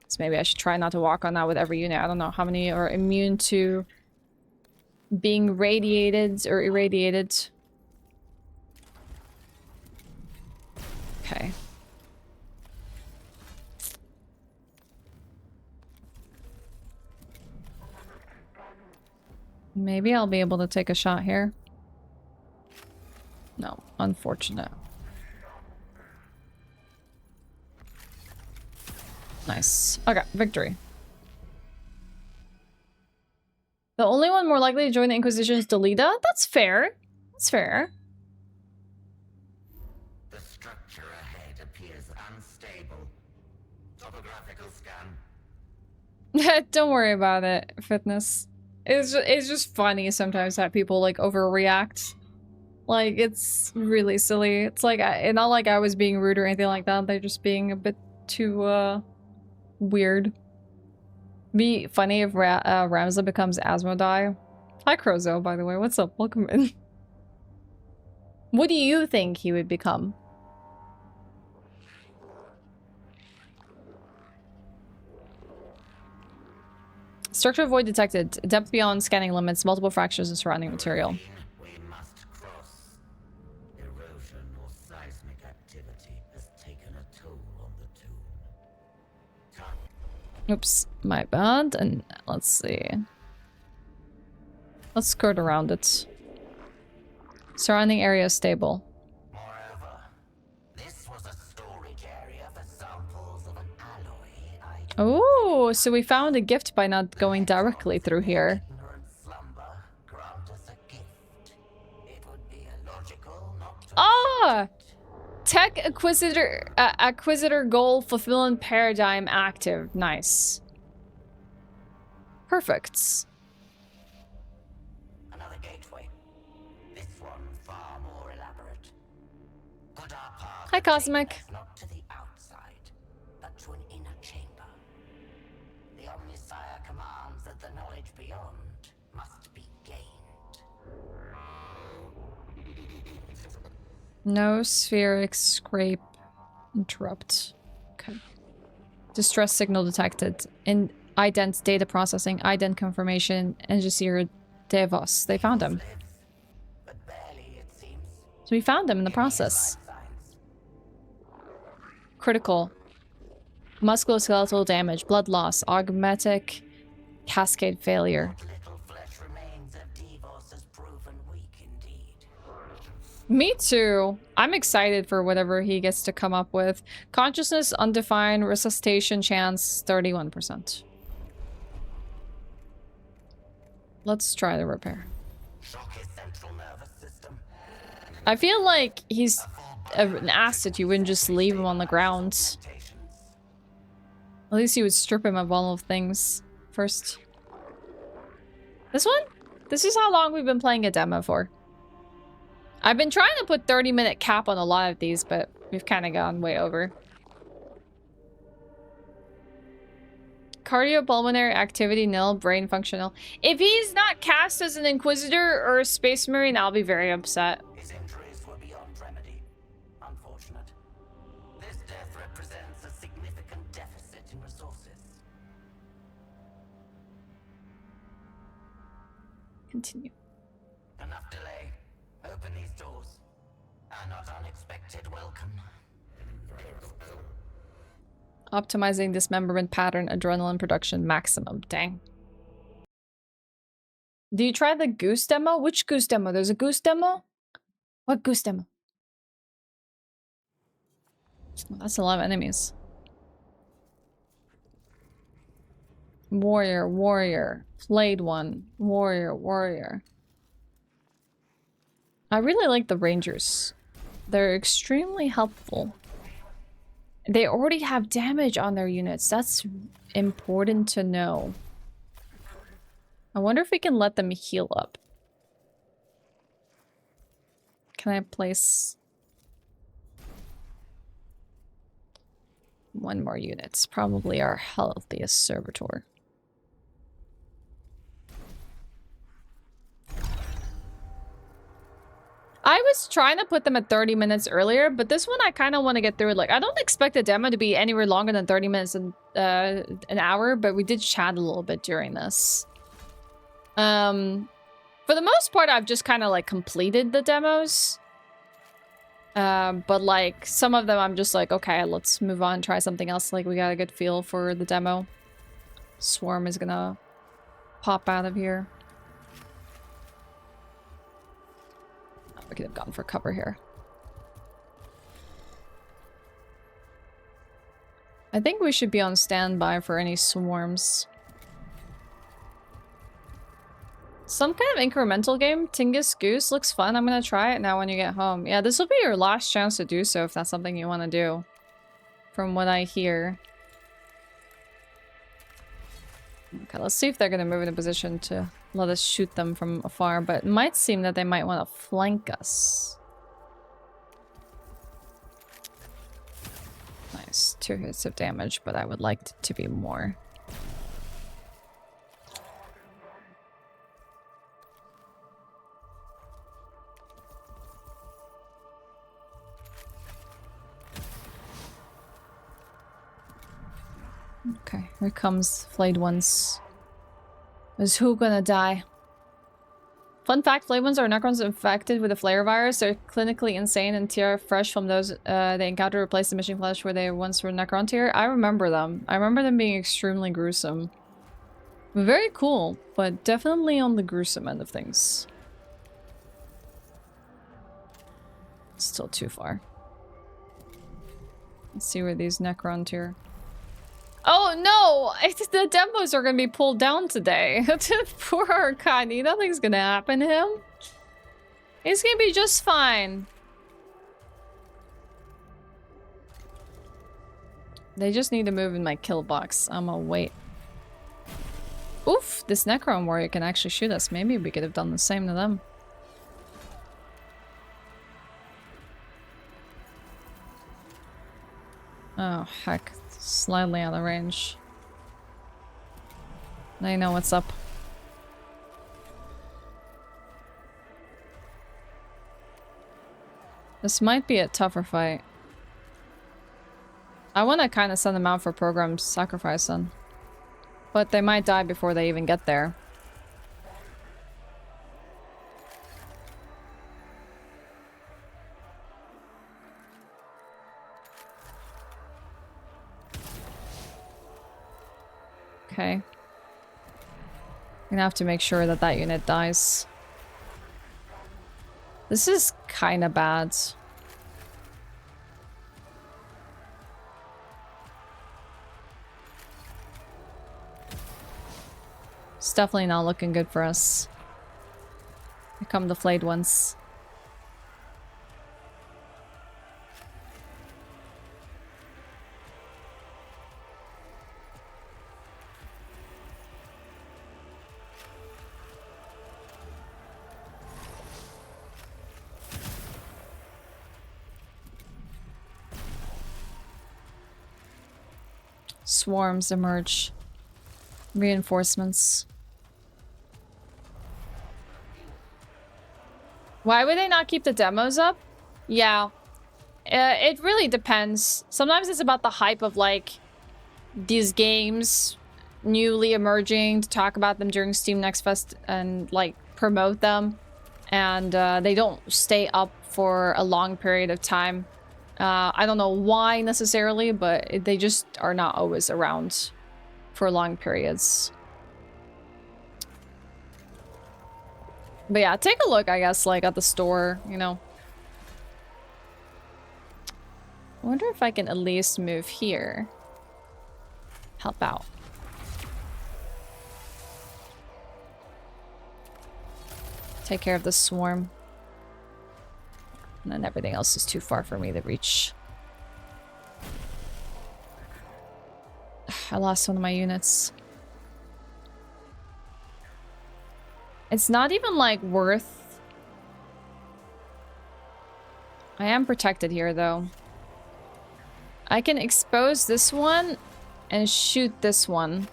So maybe I should try not to walk on that with every unit. I don't know how many are immune to being radiated or irradiated. Okay. Maybe I'll be able to take a shot here. No, unfortunate. Nice. Okay, victory. The only one more likely to join the Inquisition is Delita? That's fair. That's fair. The structure ahead appears unstable. Topographical scan. Don't worry about it, Fitness. It's just funny sometimes that people like overreact. Like, it's really silly. It's like, it's not like I was being rude or anything like that. They're just being a bit too, weird. Be funny if Ramza becomes Asmodai. Hi, Crozo, by the way. What's up? Welcome in. What do you think he would become? Structural void detected. Depth beyond scanning limits. Multiple fractures in surrounding material. We must cross. Erosion or seismic activity has taken a toll on the tomb. Oops, my bad. And let's see. Let's skirt around it. Surrounding area stable. Moreover, this was a storage area for samples of an alloy I Oh, so we found a gift by not going directly through here. ignorant slumber grant us a gift. It would be illogical not to Ah! Tech Acquisitor goal fulfillment paradigm active. Nice. Perfect. another gateway. This one far more elaborate. Could our path Hi, take Cosmic. us not to the outside, but to an inner chamber? The Omnisire commands that the knowledge beyond must be gained. No spheric scrape. Interrupt. Okay. Distress signal detected. In ident data processing, ident confirmation, Engisir Devos. They found him. Lives, but barely, it seems. So we found him in the process. Life signs. Critical. Musculoskeletal damage, blood loss, augmetic, cascade failure. What little flesh remains of Devos has proven weak indeed. Me too. I'm excited for whatever he gets to come up with. Consciousness undefined, resuscitation chance 31%. Let's try the repair. Shock his central nervous system. I feel like he's an asset, you wouldn't just leave him on the ground. At least you would strip him of all of things first. This one? This is how long we've been playing a demo for. I've been trying to put 30-minute cap on a lot of these, but we've kind of gone way over. Cardiopulmonary activity nil, brain functional. If he's not cast as an Inquisitor or a Space Marine, I'll be very upset. His injuries were beyond remedy. Unfortunate. This death represents a significant deficit in resources. Continue. Enough delay. Open these doors. A not unexpected welcome. Optimizing dismemberment pattern, adrenaline production maximum. Dang. Do you try the goose demo? Which goose demo? There's a goose demo? What goose demo? Oh, that's a lot of enemies. Warrior, warrior. Flayed one. Warrior, warrior. I really like the rangers. They're extremely helpful. They already have damage on their units. That's important to know. I wonder if we can let them heal up. Can I place one more unit? It's probably our healthiest servitor. I was trying to put them at 30 minutes earlier, but this one I kind of want to get through it. Like, I don't expect the demo to be anywhere longer than 30 minutes and an hour, but we did chat a little bit during this. For the most part, I've just kind of like completed the demos. But like some of them I'm just like, okay, let's move on, try something else. Like we got a good feel for the demo. Swarm is gonna pop out of here. We could have gone for cover here. I think we should be on standby for any swarms. Some kind of incremental game. Tingus Goose looks fun. I'm gonna try it now when you get home. Yeah, this will be your last chance to do so if that's something you want to do. From what I hear. Okay, let's see if they're gonna move in a position to let us shoot them from afar, but it might seem that they might want to flank us. Nice. 2 hits of damage, but I would like it to be more. Okay, here comes Flayed Ones. Is who gonna die? Fun fact, Flayed Ones are Necrons infected with the flare virus. They're clinically insane and tear fresh from those they encounter, replace the mission flesh where they once were Necron tier. I remember them. I remember them being extremely gruesome. Very cool, but definitely on the gruesome end of things. Still too far. Let's see where these Necron tier. Oh no! The demos are gonna be pulled down today. Poor Arkady, nothing's gonna happen to him. He's gonna be just fine. They just need to move in my kill box. I'm gonna wait. Oof, this Necron warrior can actually shoot us. Maybe we could have done the same to them. Oh, heck. Slightly out of range. They know what's up. This might be a tougher fight. I want to kind of send them out for programmed sacrifice then. But they might die before they even get there. Okay. I'm gonna have to make sure that that unit dies. This is kind of bad. It's definitely not looking good for us. Here come the Flayed Ones. Swarms emerge. Reinforcements. Why would they not keep the demos up? Yeah. It really depends. Sometimes it's about the hype of, like, these games newly emerging, to talk about them during Steam Next Fest and, like, promote them. And they don't stay up for a long period of time. I don't know why necessarily, but they just are not always around for long periods. But yeah, take a look, I guess, like, at the store, you know. I wonder if I can at least move here. Help out. Take care of the swarm. And then everything else is too far for me to reach. I lost one of my units. It's not even, like, worth... I am protected here, though. I can expose this one and shoot this one.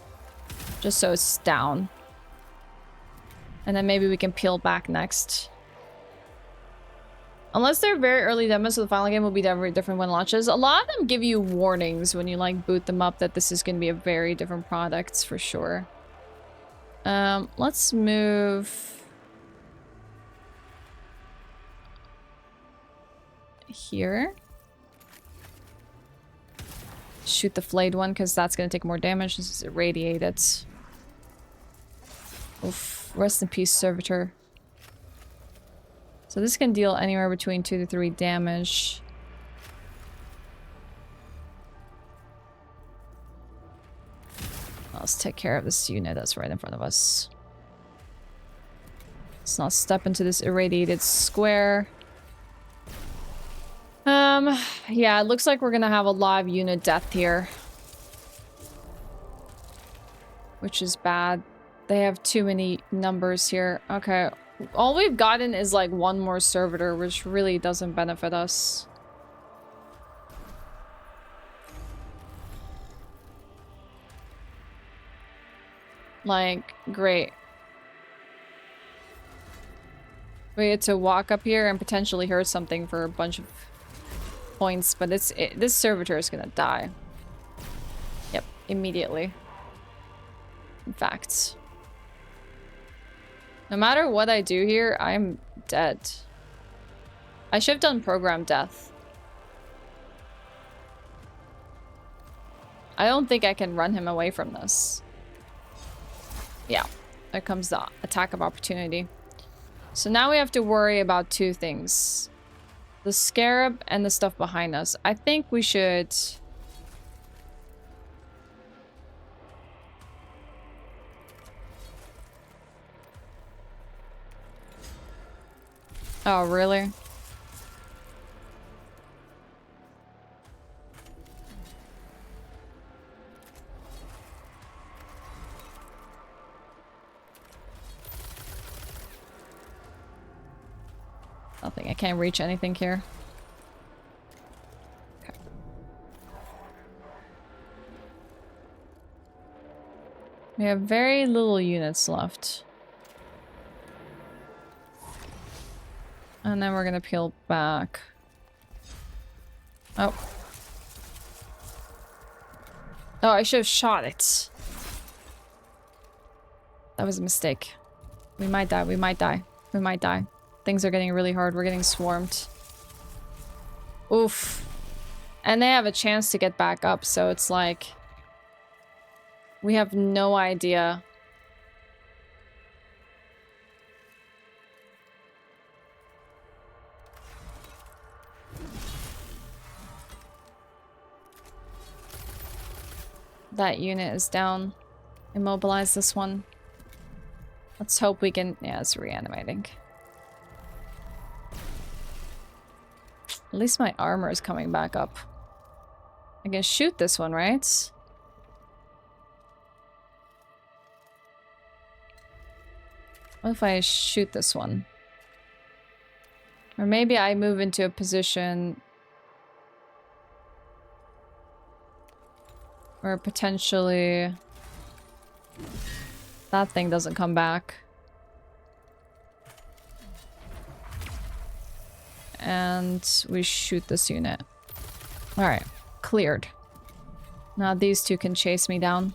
Just so it's down. And then maybe we can peel back next. Unless they're very early demos, so the final game will be very different when it launches. A lot of them give you warnings when you, like, boot them up that this is going to be a very different product, for sure. Let's move... here. Shoot the flayed one, because that's going to take more damage. This is irradiated. Oof. Rest in peace, Servitor. So this can deal anywhere between 2 to 3 damage. Let's take care of this unit that's right in front of us. Let's not step into this irradiated square. Yeah, it looks like we're gonna have a live unit death here. Which is bad. They have too many numbers here. Okay. All we've gotten is, like, one more servitor, which really doesn't benefit us. Like, great. We had to walk up here and potentially hurt something for a bunch of points, but this servitor is gonna die. Yep, immediately. In fact. No matter what I do here, I'm dead. I should have done program death. I don't think I can run him away from this. Yeah, there comes the attack of opportunity. So now we have to worry about 2 things. The scarab and the stuff behind us. I think we should... Oh, really? Nothing. I can't reach anything here. Okay. We have very little units left. And then we're gonna peel back. Oh. Oh, I should have shot it. That was a mistake. We might die, we might die. We might die. Things are getting really hard. We're getting swarmed. Oof. And they have a chance to get back up, so it's like... we have no idea. That unit is down. Immobilize this one. Let's hope we can... yeah, it's reanimating. At least my armor is coming back up. I can shoot this one, right? What if I shoot this one? Or maybe I move into a position... Or potentially... that thing doesn't come back. And we shoot this unit. Alright, cleared. Now these two can chase me down.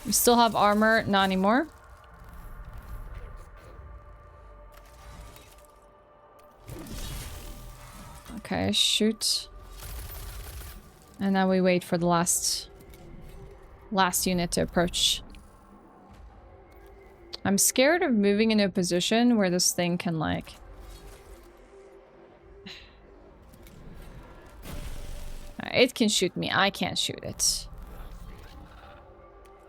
We still have armor, not anymore. Okay, shoot. And now we wait for the last unit to approach. I'm scared of moving into a position where this thing can, like... It can shoot me, I can't shoot it.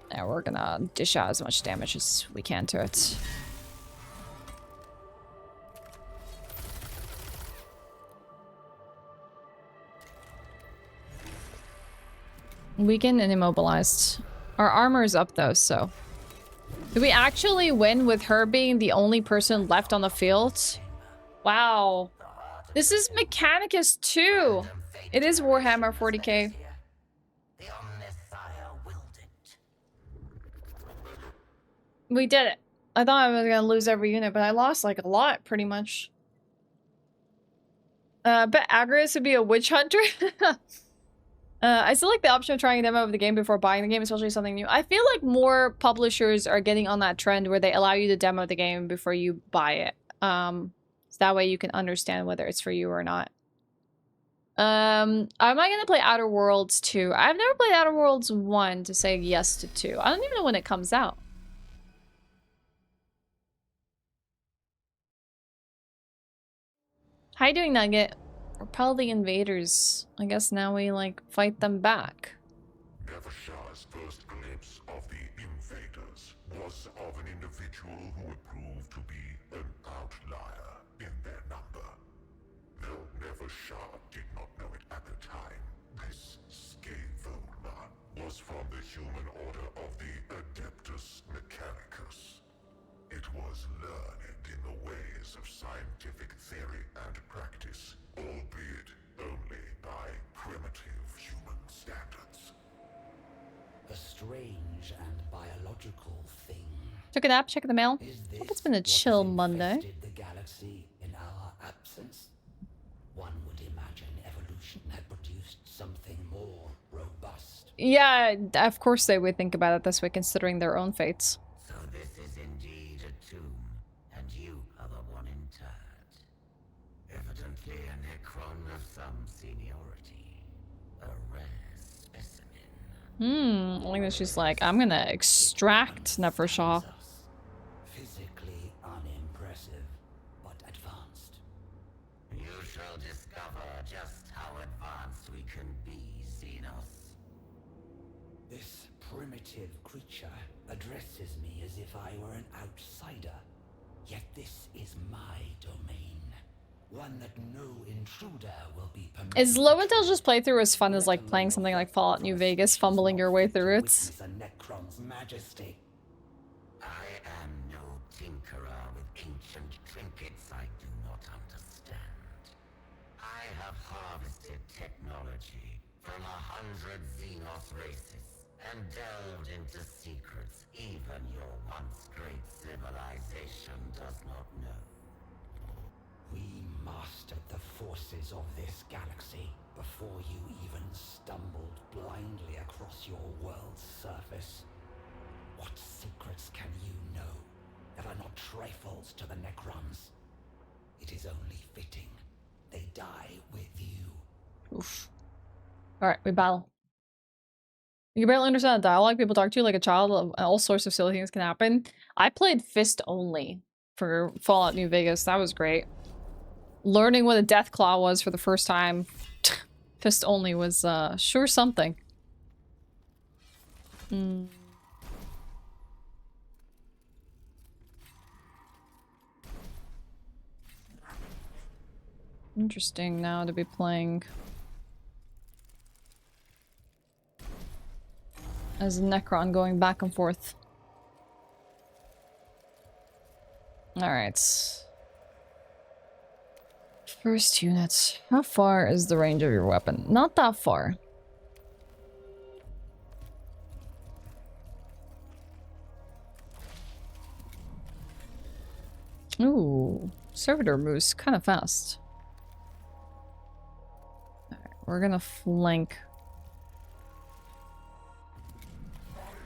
Yeah, we're gonna dish out as much damage as we can to it. Weakened and immobilized. Our armor is up though, so... Did we actually win with her being the only person left on the field? Wow. This is Mechanicus II. It is Warhammer 40K. We did it. I thought I was gonna lose every unit, but I lost like a lot, pretty much. But Agrius would be a witch hunter. I still like the option of trying a demo of the game before buying the game, especially something new. I feel like more publishers are getting on that trend where they allow you to demo the game before you buy it. So that way you can understand whether it's for you or not. Am I gonna play Outer Worlds 2? I've never played Outer Worlds 1 to say yes to 2. I don't even know when it comes out. How you doing, Nugget? Repel the invaders. I guess now we, like, fight them back. Nevershaw's first glimpse of the invaders was of an individual who would prove to be an outlier in their number. Though Nevershaw did not know it at the time, this Scatholma was from the human order of the Adeptus Mechanicus. It was learned in the ways of scientific theory and practice, albeit only by primitive human standards. A strange and biological thing. Took a nap, check the mail. Is I think this it's been a what chill has Monday. infested the galaxy in our absence? One would imagine evolution had produced something more robust. Yeah, of course they would think about it this way, considering their own fates. So this is indeed a tomb, and you are the one interred. Evidently a Necron of some seniority. A rare specimen. I think that she's like, I'm gonna extract Nevershaw. Physically unimpressive, but advanced. You shall discover just how advanced we can be, Xenos. This primitive creature addresses me as if I were an outsider. Yet this is my domain. One that no intruder will be permitted. Is Low Intel's just playthrough as fun as like playing something like Fallout New Vegas, fumbling your way through it? Witness a Necron's majesty. I am no tinkerer with ancient trinkets I do not understand. I have harvested technology from 100 Xenos races and delved into secrets even your once great civilization does not know. We mastered the forces of this galaxy before you even stumbled blindly across your world's surface. What secrets can you know that are not trifles to the Necrons? It is only fitting they die with you. Oof. Alright, we battle. You can barely understand the dialogue. People talk to you like a child. All sorts of silly things can happen. I played Fist only for Fallout New Vegas. That was great. Learning what a death claw was for the first time. Fist only was sure something. Interesting now to be playing as a Necron going back and forth. Alright. First unit. How far is the range of your weapon? Not that far. Ooh, servitor moves kind of fast. Alright, we're gonna flank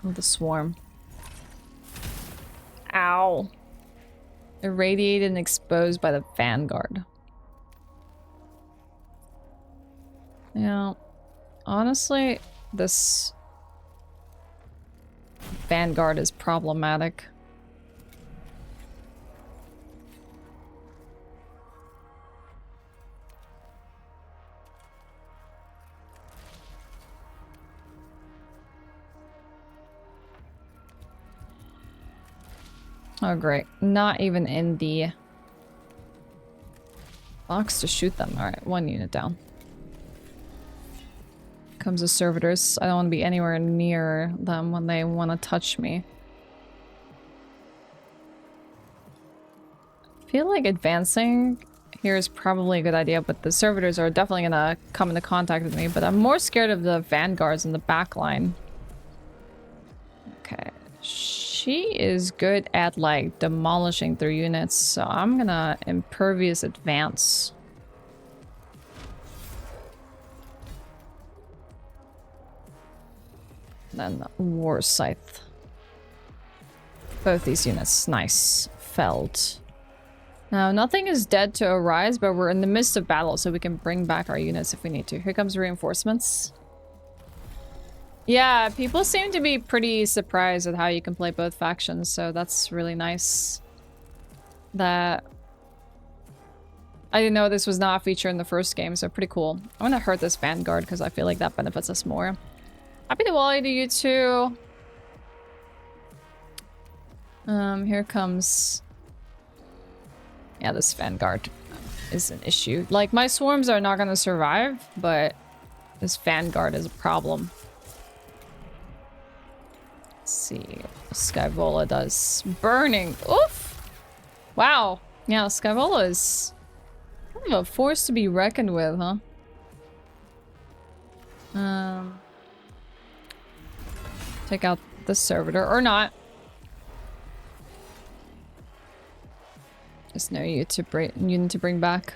with the swarm. Ow. Irradiated and exposed by the vanguard. Yeah, honestly, this vanguard is problematic. Oh great, not even in the box to shoot them. Alright, 1 unit down. Comes the servitors. I don't want to be anywhere near them when they want to touch me. I feel like advancing here is probably a good idea, but the servitors are definitely gonna come into contact with me, but I'm more scared of the vanguards in the back line. Okay. She is good at, like, demolishing through units, so I'm gonna impervious advance. Then War Scythe. Both these units. Nice. Felled. Now, nothing is dead to arise, but we're in the midst of battle, so we can bring back our units if we need to. Here comes reinforcements. Yeah, people seem to be pretty surprised at how you can play both factions, so that's really nice. That... I didn't know this was not a feature in the first game, so pretty cool. I'm gonna hurt this vanguard because I feel like that benefits us more. Happy Diwali to you too. Here comes... Yeah, this vanguard is an issue. Like, my swarms are not gonna survive, but this vanguard is a problem. Let's see what Skyvola does. Burning! Oof! Wow. Yeah, Skyvola is kind of a force to be reckoned with, huh? Take out the servitor, or not. Just no unit to bring back.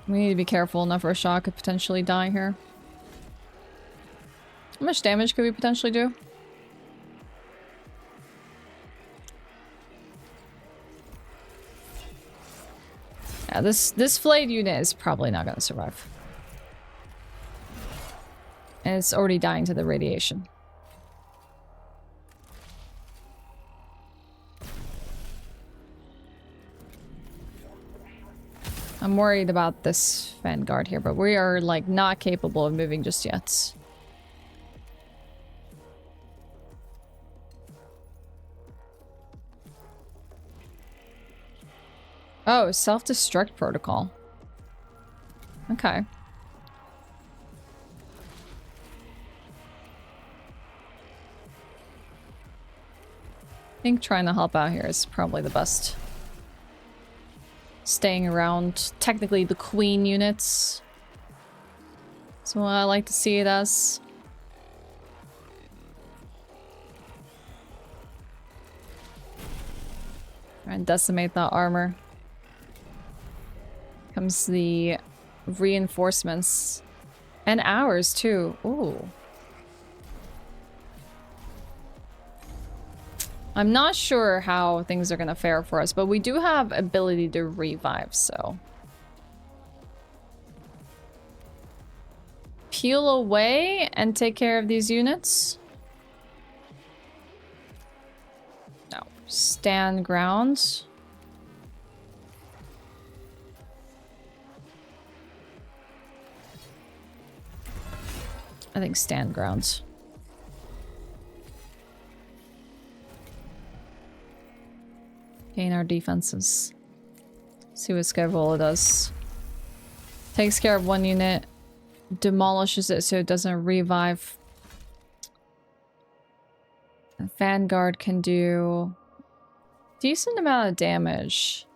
We need to be careful. Enough shot could potentially die here. How much damage could we potentially do? Yeah, this flayed unit is probably not going to survive. And it's already dying to the radiation. I'm worried about this vanguard here, but we are, like, not capable of moving just yet. Oh, self-destruct protocol. Okay. I think trying to help out here is probably the best. Staying around, technically, the queen units. That's what I like to see it as. And decimate that armor. Comes the reinforcements. And ours, too. Ooh. I'm not sure how things are gonna fare for us, but we do have ability to revive, so... Peel away and take care of these units? No. Stand ground. I think stand ground. Gain our defenses. See what Skyvola does. Takes care of one unit. Demolishes it so it doesn't revive. The Vanguard can do decent amount of damage.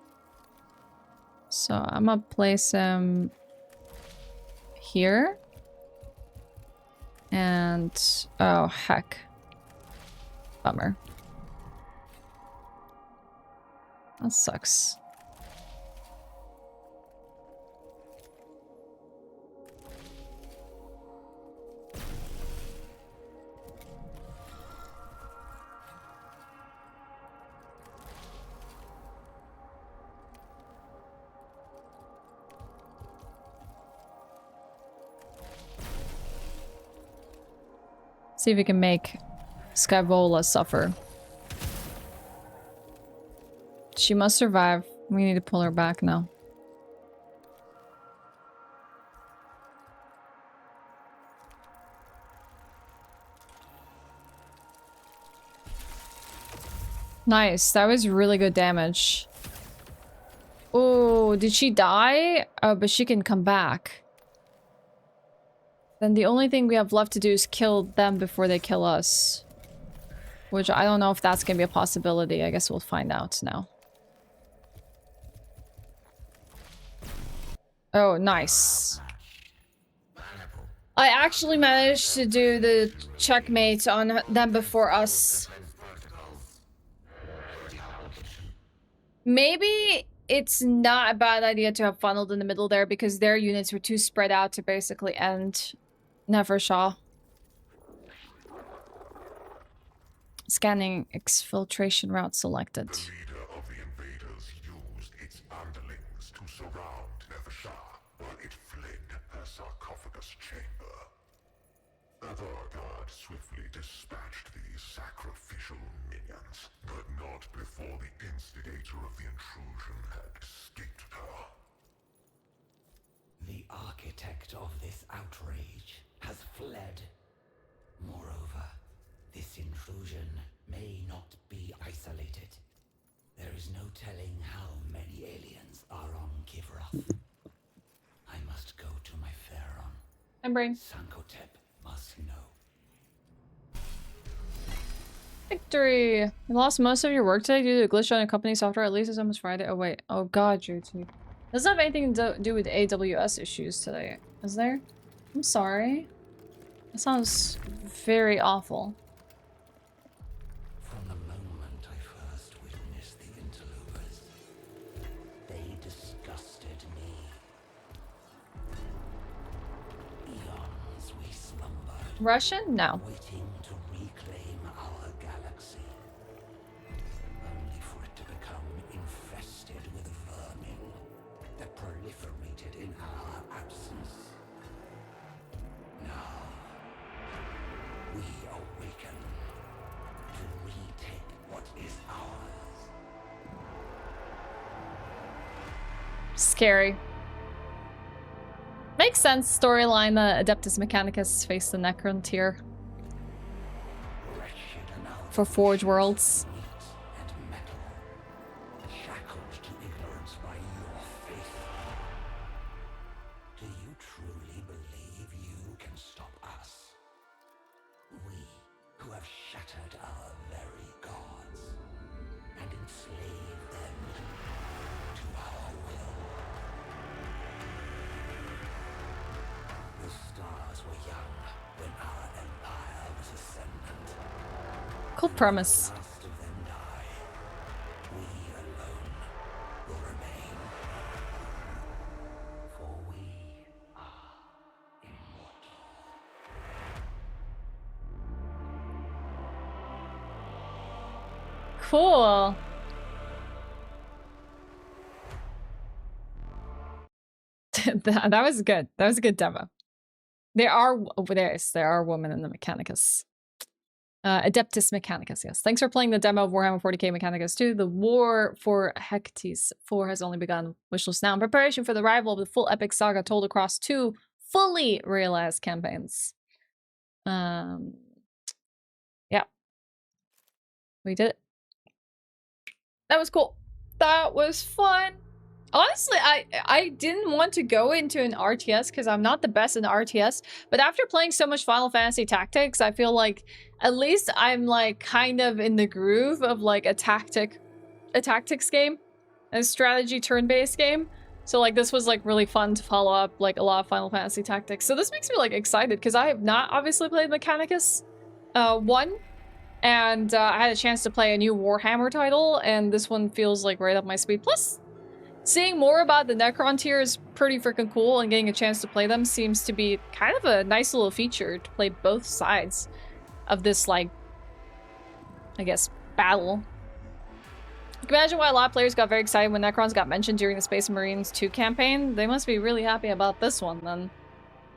So I'm gonna place him here. And oh heck. Bummer. That sucks. See if we can make Skyvola suffer. She must survive. We need to pull her back now. Nice. That was really good damage. Oh, did she die? Oh, but she can come back. Then the only thing we have left to do is kill them before they kill us. Which I don't know if that's gonna be a possibility. I guess we'll find out now. Oh, nice. I actually managed to do the checkmate on them before us. Maybe it's not a bad idea to have funneled in the middle there because their units were too spread out to basically end Nevershaw. Scanning exfiltration route selected. The leader of the invaders used its underlings to surround Nevershaw while it fled her sarcophagus chamber. Other guards swiftly dispatched these sacrificial minions, but not before the instigator of the intrusion had escaped her. The architect of this outrage has fled. Moreover, this intrusion may not be isolated. There is no telling how many aliens are on Kivroth. I must go to my Pharaon. I'm brain. Sankotep must know. Victory! You lost most of your work today due to a glitch on your company software. At least it's almost Friday. Oh wait. Oh god, JT. Doesn't have anything to do with AWS issues today, is there? I'm sorry. That sounds very awful. From the moment I first witnessed the interlopers, they disgusted me. Eons we slumbered, Russian? No. waiting to reclaim our galaxy, only for it to become infested with vermin that proliferated in our absence. Now, we awaken to retake what is ours. Scary. Makes sense. Storyline, the Adeptus Mechanicus face the Necron tier Wretched enough for Forge Worlds. meat and metal, shackled to ignorance by your faith. Do you truly believe you can stop us? We, who have shattered our very gods and enslaved them to our will. The stars were young when our empire was ascendant. Cool premise. Last of them die. We alone will remain. For we are immortal. Cool. That was good. That was a good demo. There are women in the Mechanicus. Adeptus Mechanicus, yes. Thanks for playing the demo of Warhammer 40K Mechanicus 2. The war for Hectes 4 has only begun. Wishlist now in preparation for the arrival of the full epic saga told across 2 fully realized campaigns. Yeah. We did it. That was cool. That was fun. Honestly, I didn't want to go into an RTS because I'm not the best in RTS, but after playing so much Final Fantasy Tactics, I feel like at least I'm like kind of in the groove of like a tactics game, a strategy turn-based game. So like this was like really fun to follow up like a lot of Final Fantasy Tactics. So this makes me like excited because I have not obviously played Mechanicus 1. And I had a chance to play a new Warhammer title, and this one feels like right up my speed. Plus, seeing more about the Necron tier is pretty freaking cool, and getting a chance to play them seems to be kind of a nice little feature to play both sides of this, like, I guess, battle. You can imagine why a lot of players got very excited when Necrons got mentioned during the Space Marines 2 campaign. They must be really happy about this one, then.